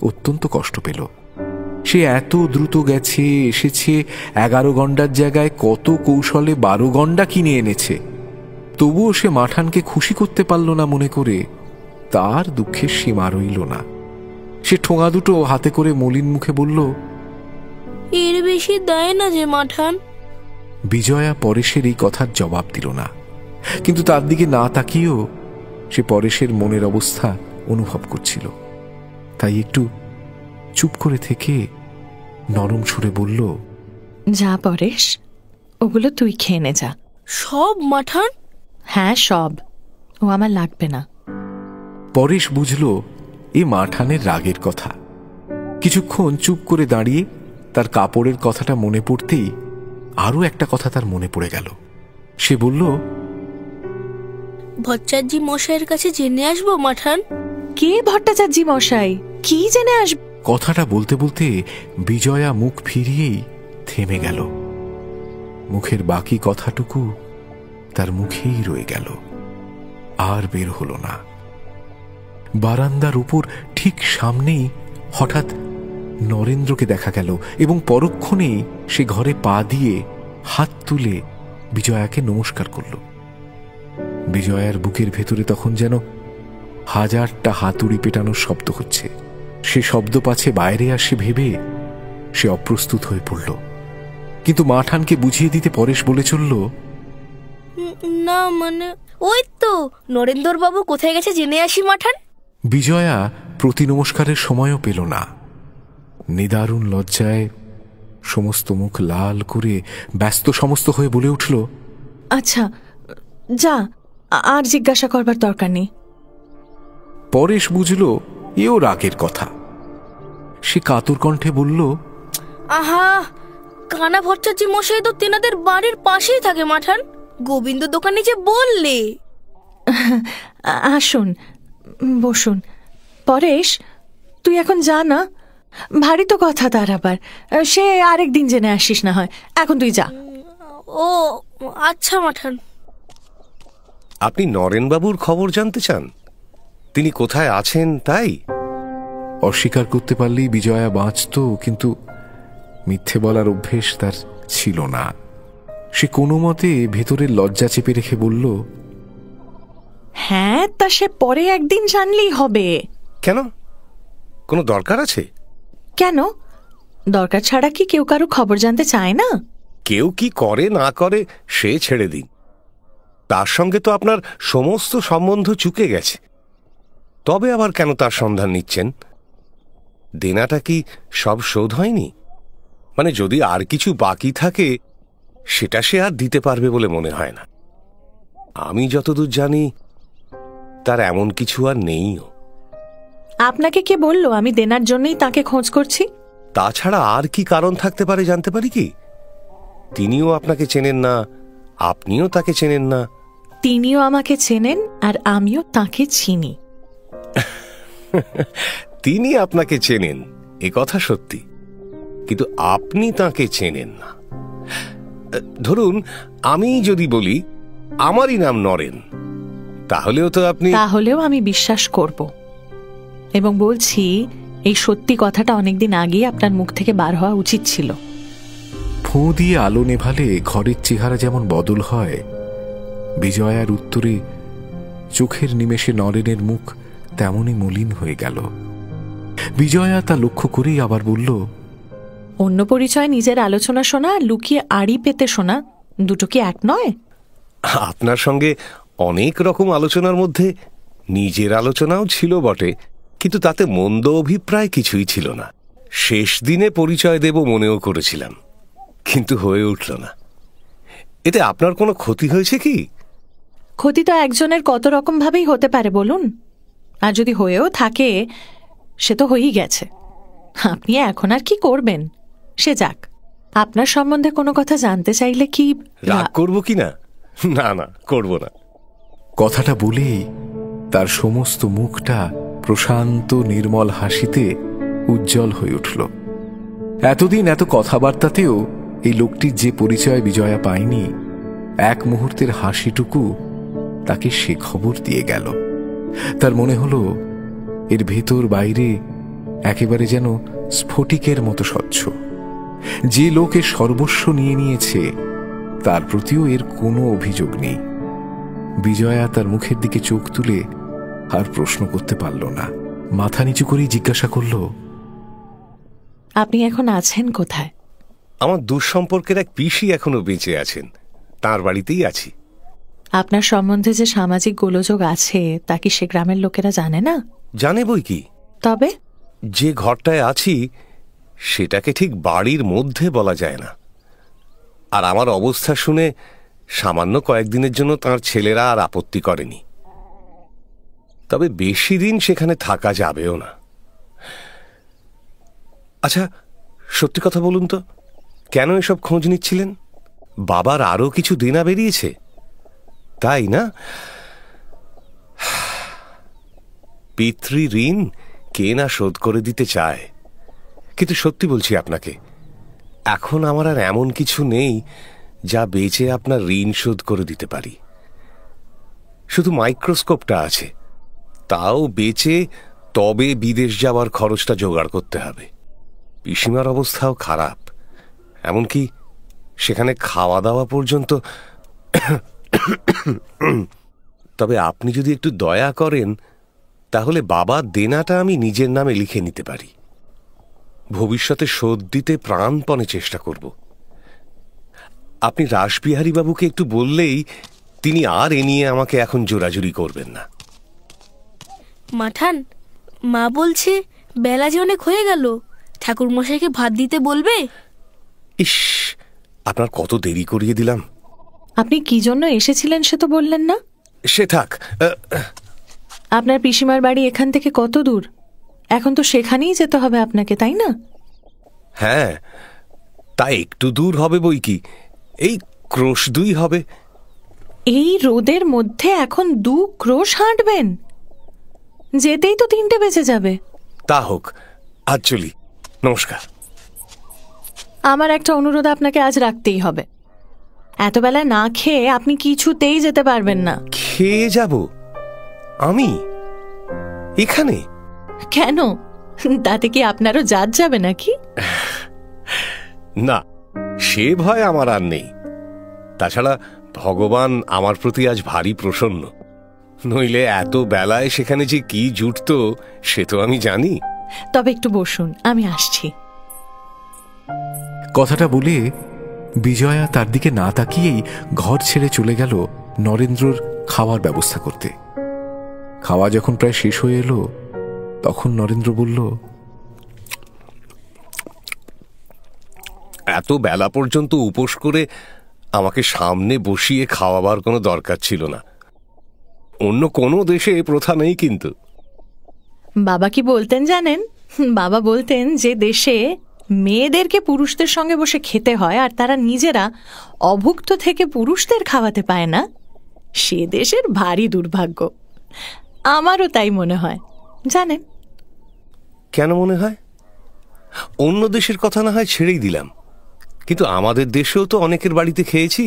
অত্যন্ত কষ্ট পেল। সে এত দ্রুত গেছে, এসেছে, 11 ঘন্টার জায়গায় কত কৌশলে 12 ঘন্টা কিনে এনেছে, তবুও সে মাঠানকে খুশি করতে পারল না মনে করে তার দুঃখের সীমা রইল না। সে ঠোঙা দুটো হাতে করে মলিন মুখে বলল, এর বেশি দেয় না যে মাঠান। বিজয়া পরেশের এই কথার জবাব দিল না, কিন্তু তার দিকে না তাকিয়েও সে পরেশের মনের অবস্থা অনুভব করছিল। তাই একটু চুপ করে থেকে নরম সুরে বলল, যা পরেশ, ওগুলো তুই খেয়ে নে যা। সব মাঠান? হ্যাঁ সব, ও আমার লাগবে না। পরেশ বুঝল এ মাঠানের রাগের কথা। কিছুক্ষণ চুপ করে দাঁড়িয়ে তার কাপড়ের কথাটা মনে পড়তেই আরো একটা কথা তার মনে পড়ে গেল। সে বলল, ভট্টাচার্য মশাইয়ের কাছে জেনে আসবো মাঠান। কে ভট্টাচার্য মশাই? কি জেনে আসব? কথাটা বলতে বলতে বিজয়া মুখ ফিরিয়েই থেমে গেল। মুখের বাকি কথাটুকু তার মুখেই রয়ে গেল, আর বের হলো না। বারান্দার উপর ঠিক সামনেই হঠাৎ নরেন্দ্রকে দেখা গেল এবং পরক্ষণেই সে ঘরে পা দিয়ে হাত তুলে বিজয়াকে নমস্কার করল। বিজয়ার বুকের ভেতরে তখন যেন হাজারটা হাতুড়ি পেটানোর শব্দ হচ্ছে। সে শব্দ পাছে বাইরে আসে ভেবে সে অপ্রস্তুত হয়ে পড়ল। কিন্তু মাঠানকে বুঝিয়ে দিতে পরেশ বলে চলল, না মানে ওই তো নরেন্দ্র বাবু কোথায় গেছে জেনে আসি মাঠান। বিজয়া প্রতি নমস্কারের সময়ও পেল না। নিদারুণ লজ্জায় সমস্ত মুখ লাল করে ব্যস্ত সমস্ত হয়ে বলে উঠল, আচ্ছা যা, আর জিজ্ঞাসা করবার দরকার নেই। পরেশ বুঝল এও রাগের কথা। সে কাতর কণ্ঠে বলল, আহা, কানা ভট্টাচার্য মশাই তো তেনাদের বাড়ির পাশেই থাকে মাঠান। গোবিন্দ দোকানে যে বললে। আসুন, বসুন। পরেশ, তুই এখন যা না, ভারী তো কথা তার, আবার সে আরেকদিন জেনে আসিস না হয়, এখন তুই যা। ও আচ্ছা মাঠান। আপনি নরেনবাবুর খবর জানতে চান? তিনি কোথায় আছেন তাই? অস্বীকার করতে পারলেই বিজয়া বাঁচত, কিন্তু মিথ্যে বলার অভ্যেস তার ছিল না। সে কোনো মতে ভেতরের লজ্জা চেপে রেখে বলল, হ্যাঁ, তা সে পরে একদিন জানলেই হবে। কেন, কোনো দরকার আছে? কেন, দরকার ছাড়া কি কেউ কারো খবর জানতে চায় না? কেউ কি করে না করে সে ছেড়ে দিন, তার সঙ্গে তো আপনার সমস্ত সম্বন্ধ চুকে গেছে। তবে আবার কেন তার সন্ধান নিচ্ছেন? দেনাটা কি সব শোধ হয়নি? মানে যদি আর কিছু বাকি থাকে সেটা সে আর দিতে পারবে বলে মনে হয় না। আমি যতদূর জানি তার এমন কিছু আর নেইও। আপনাকে কে বললো আমি দেনার জন্যই তাকে খোঁজ করছি? তাছাড়া আর কি কারণ থাকতে পারে জানতে পারি কি? তিনিও আপনাকে চেনেন না, আপনিও তাকে চেনেন না। তিনিও আমাকে চেনেন আর আমিও তাকে চিনি। তিনি আপনাকে চেনেন এ কথা সত্যি, কিন্তু আপনি তাকে চেনেন না। ধরুন আমি যদি বলি আমারই নাম নরেন, তাহলেও তো আপনি... তাহলেও আমি বিশ্বাস করব এবং বলছি এই সত্যি কথাটা অনেকদিন আগেই আপনার মুখ থেকে বার হওয়া উচিত ছিল। ফোঁ দিয়ে আলো নেভালে ঘরের চেহারা যেমন বদল হয়, বিজয়ার উত্তরে চোখের নিমেষে নরেনের মুখ তেমনই মলিন হয়ে গেল। বিজয়া তা লক্ষ্য করেই আবার বলল, অন্য পরিচয় নিজের আলোচনা শোনা আর লুকিয়ে আড়ি পেতে শোনা দুটো কি এক নয়? আপনার সঙ্গে অনেক রকম আলোচনার মধ্যে নিজের আলোচনাও ছিল বটে, কিন্তু তাতে মন্দ অভিপ্রায় কিছুই ছিল না। শেষ দিনে পরিচয় দেব মনেও করেছিলাম, কিন্তু হয়ে উঠল না। এতে আপনার কোনো ক্ষতি হয়েছে কি? ক্ষতি তো একজনের কত রকম ভাবেই হতে পারে বলুন, আর যদি হয়েও থাকে সে তো হয়েই গেছে। আপনি এখন আর কি করবেন? সে যাক, আপনার সম্বন্ধে কোনো কথা জানতে চাইলে কি রাগ করব কি না? না না, করব না। কথাটা বলেই তার সমস্ত মুখটা প্রশান্ত নির্মল হাসিতে উজ্জ্বল হয়ে উঠল। এতদিন এত কথাবার্তাতেও এই লোকটির যে পরিচয় বিজয়া পায়নি, এক মুহূর্তের হাসিটুকু তাকে সে খবর দিয়ে গেল। তার মনে হলো এর ভেতর বাইরে একেবারে যেন স্ফটিকের মতো স্বচ্ছ। যে লোকের সর্বস্ব নিয়ে নিয়েছে তার প্রতিও এর কোনো অভিযোগ নেই। বিজয়া তার মুখের দিকে চোখ তুলে আর প্রশ্ন করতে পারল না। মাথা নিচু করেই জিজ্ঞাসা করল, আপনি এখন আছেন কোথায়? আমার দুঃসম্পর্কের এক পিসি এখনো বেঁচে আছেন, তার বাড়িতেই আছি। আপনার সম্বন্ধে যে সামাজিক গোলযোগ আছে তা কি সে গ্রামের লোকেরা জানে না? জানে বই কি। তবে যে ঘরটায় আছি সেটাকে ঠিক বাড়ির মধ্যে বলা যায় না। আর আমার অবস্থা শুনে সামান্য কয়েকদিনের জন্য তার ছেলেরা আর আপত্তি করেনি। তবে বেশি দিন সেখানে থাকা যাবেও না। আচ্ছা, সত্যি কথা বলুন তো, কেন এসব খোঁজ নিচ্ছিলেন? বাবার আরো কিছু দেনা বেরিয়েছে, তাই না? পিতৃ ঋণ কে না শোধ করে দিতে চায়, কিন্তু সত্যি বলছি আপনাকে, এখন আমার আর এমন কিছু নেই যা বেচে আপনার ঋণ শোধ করে দিতে পারি। শুধু মাইক্রোস্কোপটা আছে, তাও বেচে তবে বিদেশ যাওয়ার খরচটা জোগাড় করতে হবে। পিসিমার অবস্থাও খারাপ, এমনকি সেখানে খাওয়া দাওয়া পর্যন্ত। তবে আপনি যদি একটু দয়া করেন তাহলে বাবার দেনাটা আমি নিজের নামে লিখে নিতে পারি। ভবিষ্যতে শোধ দিতে প্রাণপণে চেষ্টা করব। আপনি রাসবিহারী বাবুকে একটু বললেই তিনি আর এ নিয়ে আমাকে এখন জোরাজুরি করবেন না। মাঠান, মা বলছে বেলা যে অনেক হয়ে গেল, ঠাকুর মশাইকে ভাত দিতে বলবে। ইস, আপনার কত দেরি করিয়ে দিলাম। আপনি কি জন্য এসেছিলেন সে তো বললেন না। সে থাক। আপনার পিসিমার বাড়ি এখান থেকে কত দূর? এখন তো সেখানেই যেতে হবে আপনাকে, তাই না? হ্যাঁ, তা একটু দূর হবে বই কি, এই ক্রোশ 2 হবে। এই রোদের মধ্যে এখন 2 ক্রোশ হাঁটবেন? যেতেই তো 3টে বেজে যাবে। তা হোক, আজ চলি। নমস্কার। আমার একটা অনুরোধ আপনাকে আজ রাখতেই হবে। এত বেলায় না খেয়ে আপনি কিছুতেই যেতে পারবেন না। খেয়ে যাব আমি এখানে? কেন, তাতে কি আপনারও জাত যাবে নাকি? না, সে ভয় আমার আর নেই। তাছাড়া ভগবান আমার প্রতি আজ ভারী প্রসন্ন, নইলে এত বেলায় সেখানে যে কি জুটত সে তো আমি জানি। তবে একটু বসুন, আমি আসছি। কথাটা বলে বিজয়া তার দিকে না তাকিয়েই ঘর ছেড়ে চলে গেল নরেন্দ্রর খাওয়ার ব্যবস্থা করতে। খাওয়া যখন প্রায় শেষ হয়ে এলো তখন নরেন্দ্র বলল, এত বেলা পর্যন্ত উপোস করে আমাকে সামনে বসিয়ে খাওয়াবার কোনো দরকার ছিল না। অন্য কোনো দেশে এ প্রথা নেই। কিন্তু বাবা কি বলতেন জানেন? বাবা বলতেন যে দেশে মেয়েদেরকে পুরুষদের সঙ্গে বসে খেতে হয় আর তারা নিজেরা অভুক্ত থেকে পুরুষদের খাওয়াতে পায় না, সে দেশের ভারী দুর্ভাগ্য। আমারও তাই মনে হয়। জানেন কেন মনে হয়? অন্য দেশের কথা না হয় ছেড়েই দিলাম, কিন্তু আমাদের দেশেও তো অনেকের বাড়িতে খেয়েছি,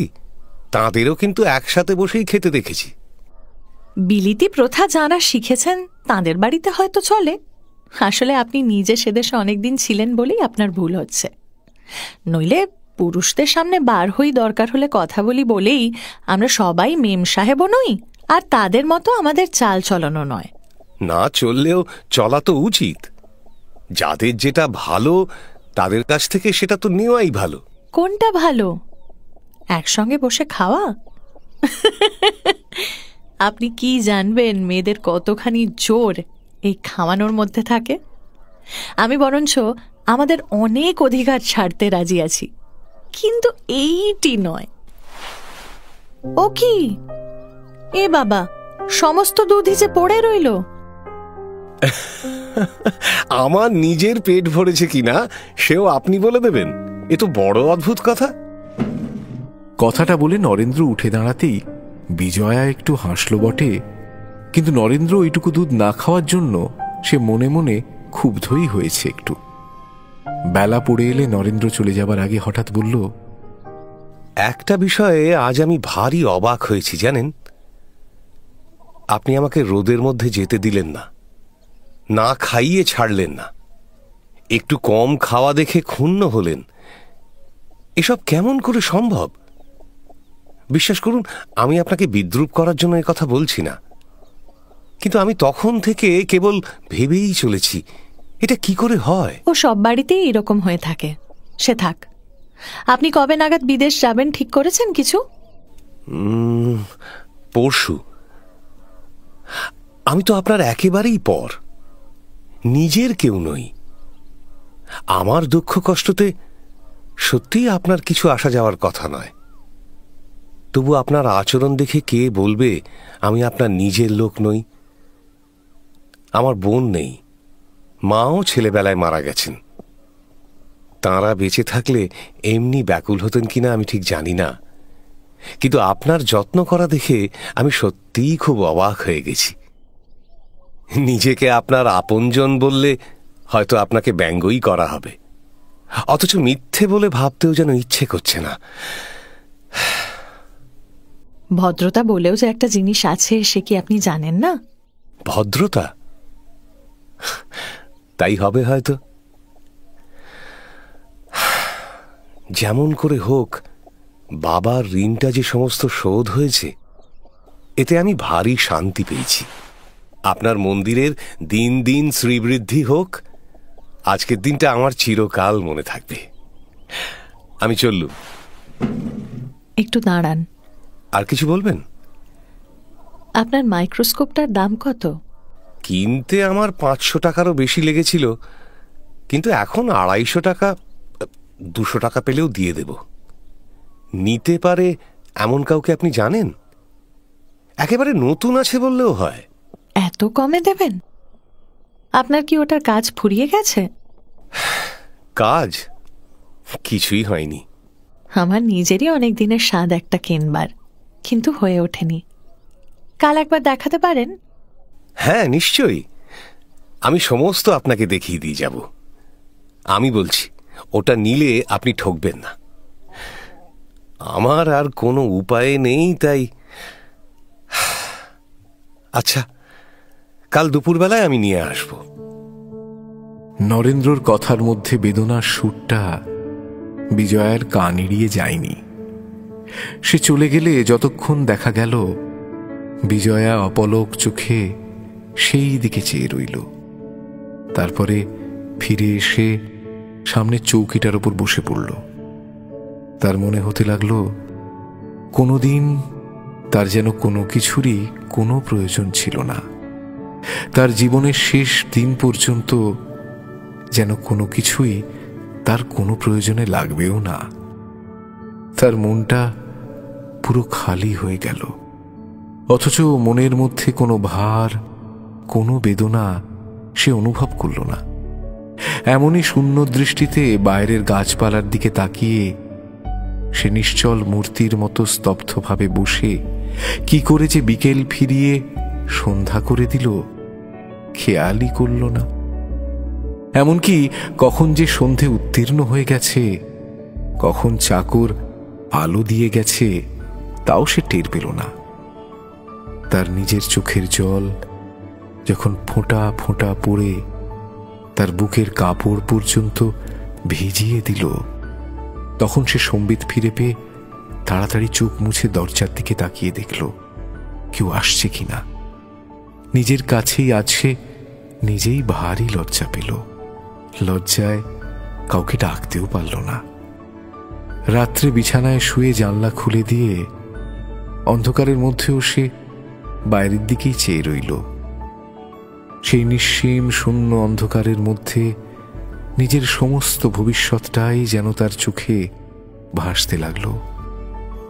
তাঁদেরও কিন্তু একসাথে বসেই খেতে দেখেছি। বিলিতি প্রথা যাঁরা শিখেছেন তাঁদের বাড়িতে হয়তো চলে। আসলে আপনি নিজে সে দেশে অনেকদিন ছিলেন বলেই আপনার ভুল হচ্ছে। নইলে পুরুষদের সামনে বার হই, দরকার হলে কথা বলি বলেই আমরা সবাই মেম সাহেবও নই, আর তাদের মতো আমাদের চাল চলনও নয়। না চললেও চলা তো উচিত। যাদের যেটা ভালো তাদের কাছ থেকে সেটা তো নেওয়াই ভালো। কোনটা ভালো? একসঙ্গে বসে খাওয়া? আপনি কি জানবেন মেয়েদের কতখানি জোর এই খাওয়ানোর মধ্যে থাকে? আমি বরঞ্চ আমাদের অনেক অধিকার ছাড়তে রাজি আছি, কিন্তু এইটি নয়। ও কি এ বাবা, সমস্ত দুধই যে পড়ে রইল। আমার নিজের পেট ভরেছে কিনা সেও আপনি বলে দেবেন? এ তো বড় অদ্ভুত কথা। কথাটা বলে নরেন্দ্র উঠে দাঁড়াতেই বিজয়া একটু হাসল বটে, কিন্তু নরেন্দ্র ওইটুকু দুধ না খাওয়ার জন্য সে মনে মনে ক্ষুব্ধই হয়েছে একটু। বেলা পড়ে এলে নরেন্দ্র চলে যাবার আগে হঠাৎ বলল, একটা বিষয়ে আজ আমি ভারী অবাক হয়েছি জানেন। আপনি আমাকে রোদের মধ্যে যেতে দিলেন না, না খাইয়ে ছাড়লেন না, একটু কম খাওয়া দেখে ক্ষুণ্ণ হলেন। এসব কেমন করে সম্ভব? বিশ্বাস করুন, আমি আপনাকে বিদ্রূপ করার জন্য এ কথা বলছি না, কিন্তু আমি তখন থেকে কেবল ভেবেই চলেছি এটা কি করে হয়। ও সব বাড়িতেই এরকম হয়ে থাকে। সে থাক, আপনি কবে নাগাদ বিদেশ যাবেন ঠিক করেছেন কিছু? পরশু। আমি তো আপনার একেবারেই পর, নিজের কেউ নই। আমার দুঃখ কষ্টতে সত্যিই আপনার কিছু আসা যাওয়ার কথা নয়। তবু আপনার আচরণ দেখে কে বলবে আমি আপনার নিজের লোক নই? আমার বোন নেই, মাও ছেলেবেলায় মারা গেছেন। তাঁরা বেঁচে থাকলে এমনি ব্যাকুল হতেন কিনা আমি ঠিক জানি না, কিন্তু আপনার যত্ন করা দেখে আমি সত্যিই খুব অবাক হয়ে গেছি। নিজেকে আপনার আপনজন বললে হয়তো আপনাকে ব্যঙ্গই করা হবে, অথচ মিথ্যে বলে ভাবতেও যেন ইচ্ছে করছে না। ভদ্রতা বলেও যে একটা জিনিস আছে, সে কি আপনি জানেন না? ভদ্রতা? তাই হবে হয়তো। যেমন করে হোক বাবার ঋণটা যে সমস্ত শোধ হয়েছে, এতে আমি ভারী শান্তি পেয়েছি। আপনার মন্দিরের দিন দিন শ্রীবৃদ্ধি হোক। আজকের দিনটা আমার চিরকাল মনে থাকবে। আমি চললুম। একটু দাঁড়ান। আর কিছু বলবেন? আপনার মাইক্রোস্কোপটার দাম কত? কিনতে আমার 500 টাকারও বেশি লেগেছিল, কিন্তু এখন 250 টাকা, 200 টাকা পেলেও দিয়ে দেব। নিতে পারে এমন কাউকে আপনি জানেন? একেবারে নতুন আছে বললেও হয়। এত কমে দেবেন? আপনার কি ওটার কাজ ফুরিয়ে গেছে? কাজ কিছুই হয়নি। আমার নিজেরই অনেক দিনের স্বাদ একটা কিনবার, কিন্তু হয়ে ওঠেনি। কাল একবার দেখাতে পারেন? হ্যাঁ, নিশ্চয়ই। আমি সমস্ত আপনাকে দেখিয়ে দিয়ে যাব। আমি বলছি, ওটা নিলে আপনি ঠকবেন না। আমার আর কোনো উপায় নেই, তাই। আচ্ছা, কাল দুপুরবেলায় আমি নিয়ে আসব। নরেন্দ্রর কথার মধ্যে বেদনার সুরটা বিজয়ার কান এড়িয়ে যায়নি। সে চলে গেলে যতক্ষণ দেখা গেল বিজয়া অপলক চোখে সেই দিকে চেয়ে রইল। তারপরে ফিরে এসে সামনের চৌকিটার উপর বসে পড়ল। তার মনে হতে লাগলো কোনোদিন তার যেন কোনো কিছুরই কোনো প্রয়োজন ছিল না। তার জীবনের শেষ দিন পর্যন্ত যেন কোনো কিছুই তার কোনো প্রয়োজনে লাগবেও না। তার মনটা পুরো খালি হয়ে গেল, অথচ মনের মধ্যে কোনো ভার, কোনো বেদনা সে অনুভব করল না। এমনই শূন্য দৃষ্টিতে বাইরের গাছপালার দিকে তাকিয়ে সে নিশ্চল মূর্তির মতো স্তব্ধভাবে বসে কি করে যে বিকেল ফিরিয়ে সন্ধ্যা করে দিল খেয়ালই করল না। এমনকি কখন যে সন্ধে উত্তীর্ণ হয়ে গেছে, কখন চাকর আলো দিয়ে গেছে, তাও সে টের পেল না। তার নিজের চোখের জল যখন ফোঁটা ফোঁটা পড়ে তার বুকের কাপড় পর্যন্ত ভিজিয়ে দিল, তখন সে সম্বিত ফিরে পেয়ে তাড়াতাড়ি চোখ মুছে দরজার দিকে তাকিয়ে দেখল কেউ আসছে কিনা। নিজের কাছেই আছে, নিজেই ভারী লজ্জা পেল। লজ্জায় কাউকে ডাকতেও পারল না। রাত্রে বিছানায় শুয়ে জানলা খুলে দিয়ে অন্ধকারের মধ্যেও সে বাইরের দিকেই চেয়ে রইল। সেই নিঃসীম শূন্য অন্ধকারের মধ্যে নিজের সমস্ত ভবিষ্যৎটাই যেন তার চোখে ভাসতে লাগল।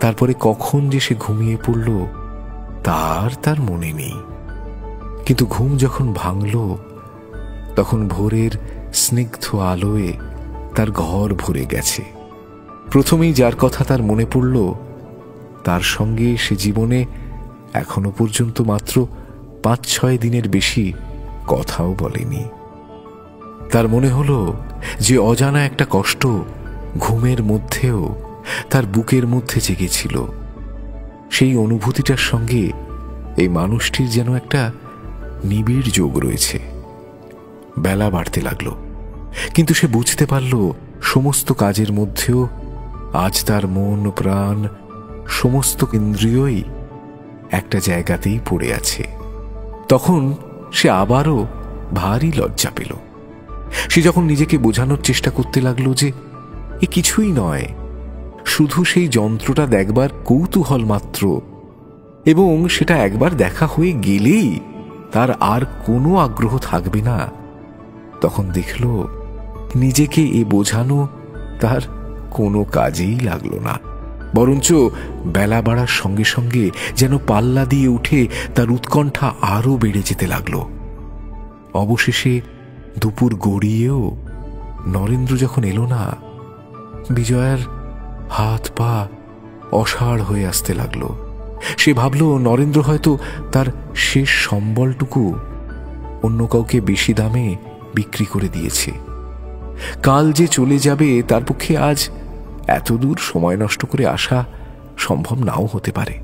তারপরে কখন যে সে ঘুমিয়ে পড়ল তার মনে নেই। কিন্তু ঘুম যখন ভাঙল, তখন ভোরের স্নিগ্ধ আলোয় তার ঘর ভরে গেছে। প্রথমেই যার কথা তার মনে পড়ল, তার সঙ্গে সে জীবনে এখনো পর্যন্ত মাত্র 5-6 দিনের বেশি কথাও বলেনি। তার মনে হলো যে অজানা একটা কষ্ট ঘুমের মধ্যেও তার বুকের মধ্যে জেগেছিল। সেই অনুভূতিটার সঙ্গে এই মানুষটির যেন একটা নিবিড় যোগ রয়েছে। বেলা বাড়তে লাগলো, কিন্তু সে বুঝতে পারল সমস্ত কাজের মধ্যেও আজ তার মন প্রাণ সমস্ত ইন্দ্রিয়ই একটা জায়গাতেই পড়ে আছে। তখন সে আবারও ভারী লজ্জা পেল। সে যখন নিজেকে বোঝানোর চেষ্টা করতে লাগলো যে এ কিছুই নয়, শুধু সেই যন্ত্রটা দেখবার কৌতূহল মাত্র, এবং সেটা একবার দেখা হয়ে গেলেই তার আর কোনো আগ্রহ থাকবে না, তখন দেখল নিজেকে এ বোঝানো তার কোনো কাজেই লাগলো না। বরঞ্চ বেলা বাড়ার সঙ্গে সঙ্গে যেন পাল্লা দিয়ে উঠে তার উৎকণ্ঠা আরো বেড়ে যেতে লাগলো। অবশেষে দুপুর গড়িয়েও নরেন্দ্র যখন এলো না, বিজয়ার হাত পা অসাড় হয়ে আসতে লাগলো। সে ভাবল নরেন্দ্র হয়তো তার শেষ সম্বলটুকু অন্য কাউকে বেশি দামে বিক্রি করে দিয়েছে। কাল যে চলে যাবে তার পক্ষে আজ এত দূর সময় নষ্ট করে আসা সম্ভব নাও হতে পারে।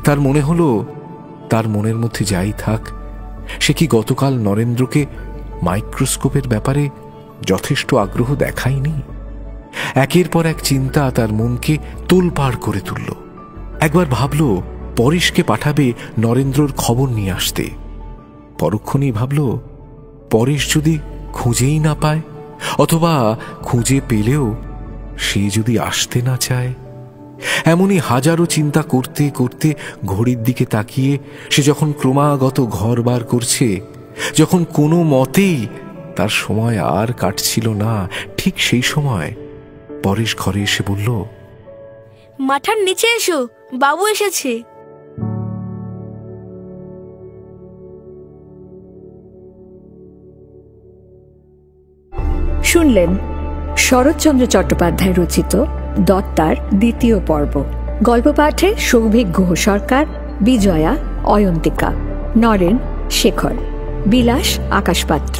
তার মনে হলো তার মনের মধ্যে যাই থাক, সে কি গতকাল নরেন্দ্রকে মাইক্রোস্কোপের ব্যাপারে যথেষ্ট আগ্রহ দেখায়নি? একের পর এক চিন্তা তার মনকে তোলপাড় করে তুলল। একবার ভাবল পরেশকে পাঠাবে নরেন্দ্রর খবর নিয়ে আসতে। পরক্ষণেই ভাবল পরেশ যদি খুঁজেই না পায়, অথবা খুঁজে পেলেও সে যদি আসতে না চায়। এমনই হাজারো চিন্তা করতে করতে ঘড়ির দিকে তাকিয়ে সে যখন ক্রমাগত ঘর বার করছে, যখন কোনো মতেই তার সময় আর কাটছিল না, ঠিক সেই সময় পরেশ ঘরে এসে বলল, মাথার নিচে এসো, বাবু এসেছে। শুনলেন শরৎচন্দ্র চট্টোপাধ্যায় রচিত দত্তার দ্বিতীয় পর্ব। গল্প পাঠে সৌভিক গুহ সরকার, বিজয়া অয়ন্তিকা, নরেন শেখর, বিলাস আকাশ পাত্র,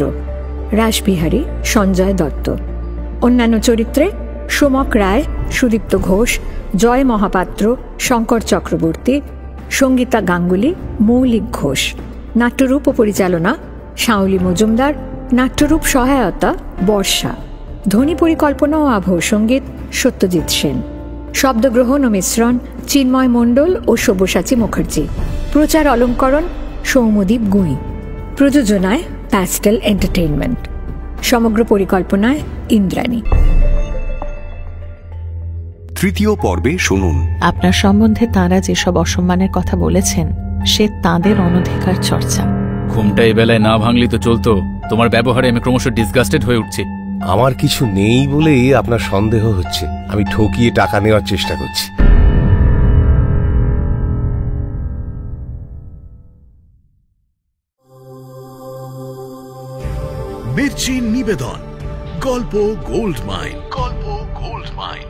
রাসবিহারী সঞ্জয় দত্ত। অন্যান্য চরিত্রে সোমক রায়, সুদীপ্ত ঘোষ, জয় মহাপাত্র, শঙ্কর চক্রবর্তী, সঙ্গীতা গাঙ্গুলি, মৌলিক ঘোষ। নাট্যরূপ ও পরিচালনা শাওলি মজুমদার, নাট্যরূপ সহায়তা বর্ষা, ধ্বনি পরিকল্পনা ও আবহ সঙ্গীত সত্যজিৎ সেন, শব্দগ্রহণ ও মিশ্রণ চিন্ময় মণ্ডল ও সব্যসাচী মুখার্জি, প্রচার অলঙ্করণ সৌম্যদীপ গুঁই, প্রযোজনায় প্যাস্টেল এন্টারটেইনমেন্ট, সমগ্র পরিকল্পনায় ইন্দ্রাণী। তৃতীয় পর্বে শুনুন। আপনার সম্বন্ধে তাঁরা যেসব অসম্মানের কথা বলেছেন সে তাঁদের অনধিকার চর্চা। ঘুমটা এই বেলায় না ভাঙলি তো চলতো। তোমার ব্যবহারে আমি ক্রমশ ডিসগাস্টেড হয়ে উঠছি। আমার কিছু নেই বলেই আপনার সন্দেহ হচ্ছে। আমি ঠকিয়ে টাকা নেওয়ার চেষ্টা করছি। মির্চি নিবেদন গল্প গোল্ড মাইন। গল্প গোল্ড মাইন।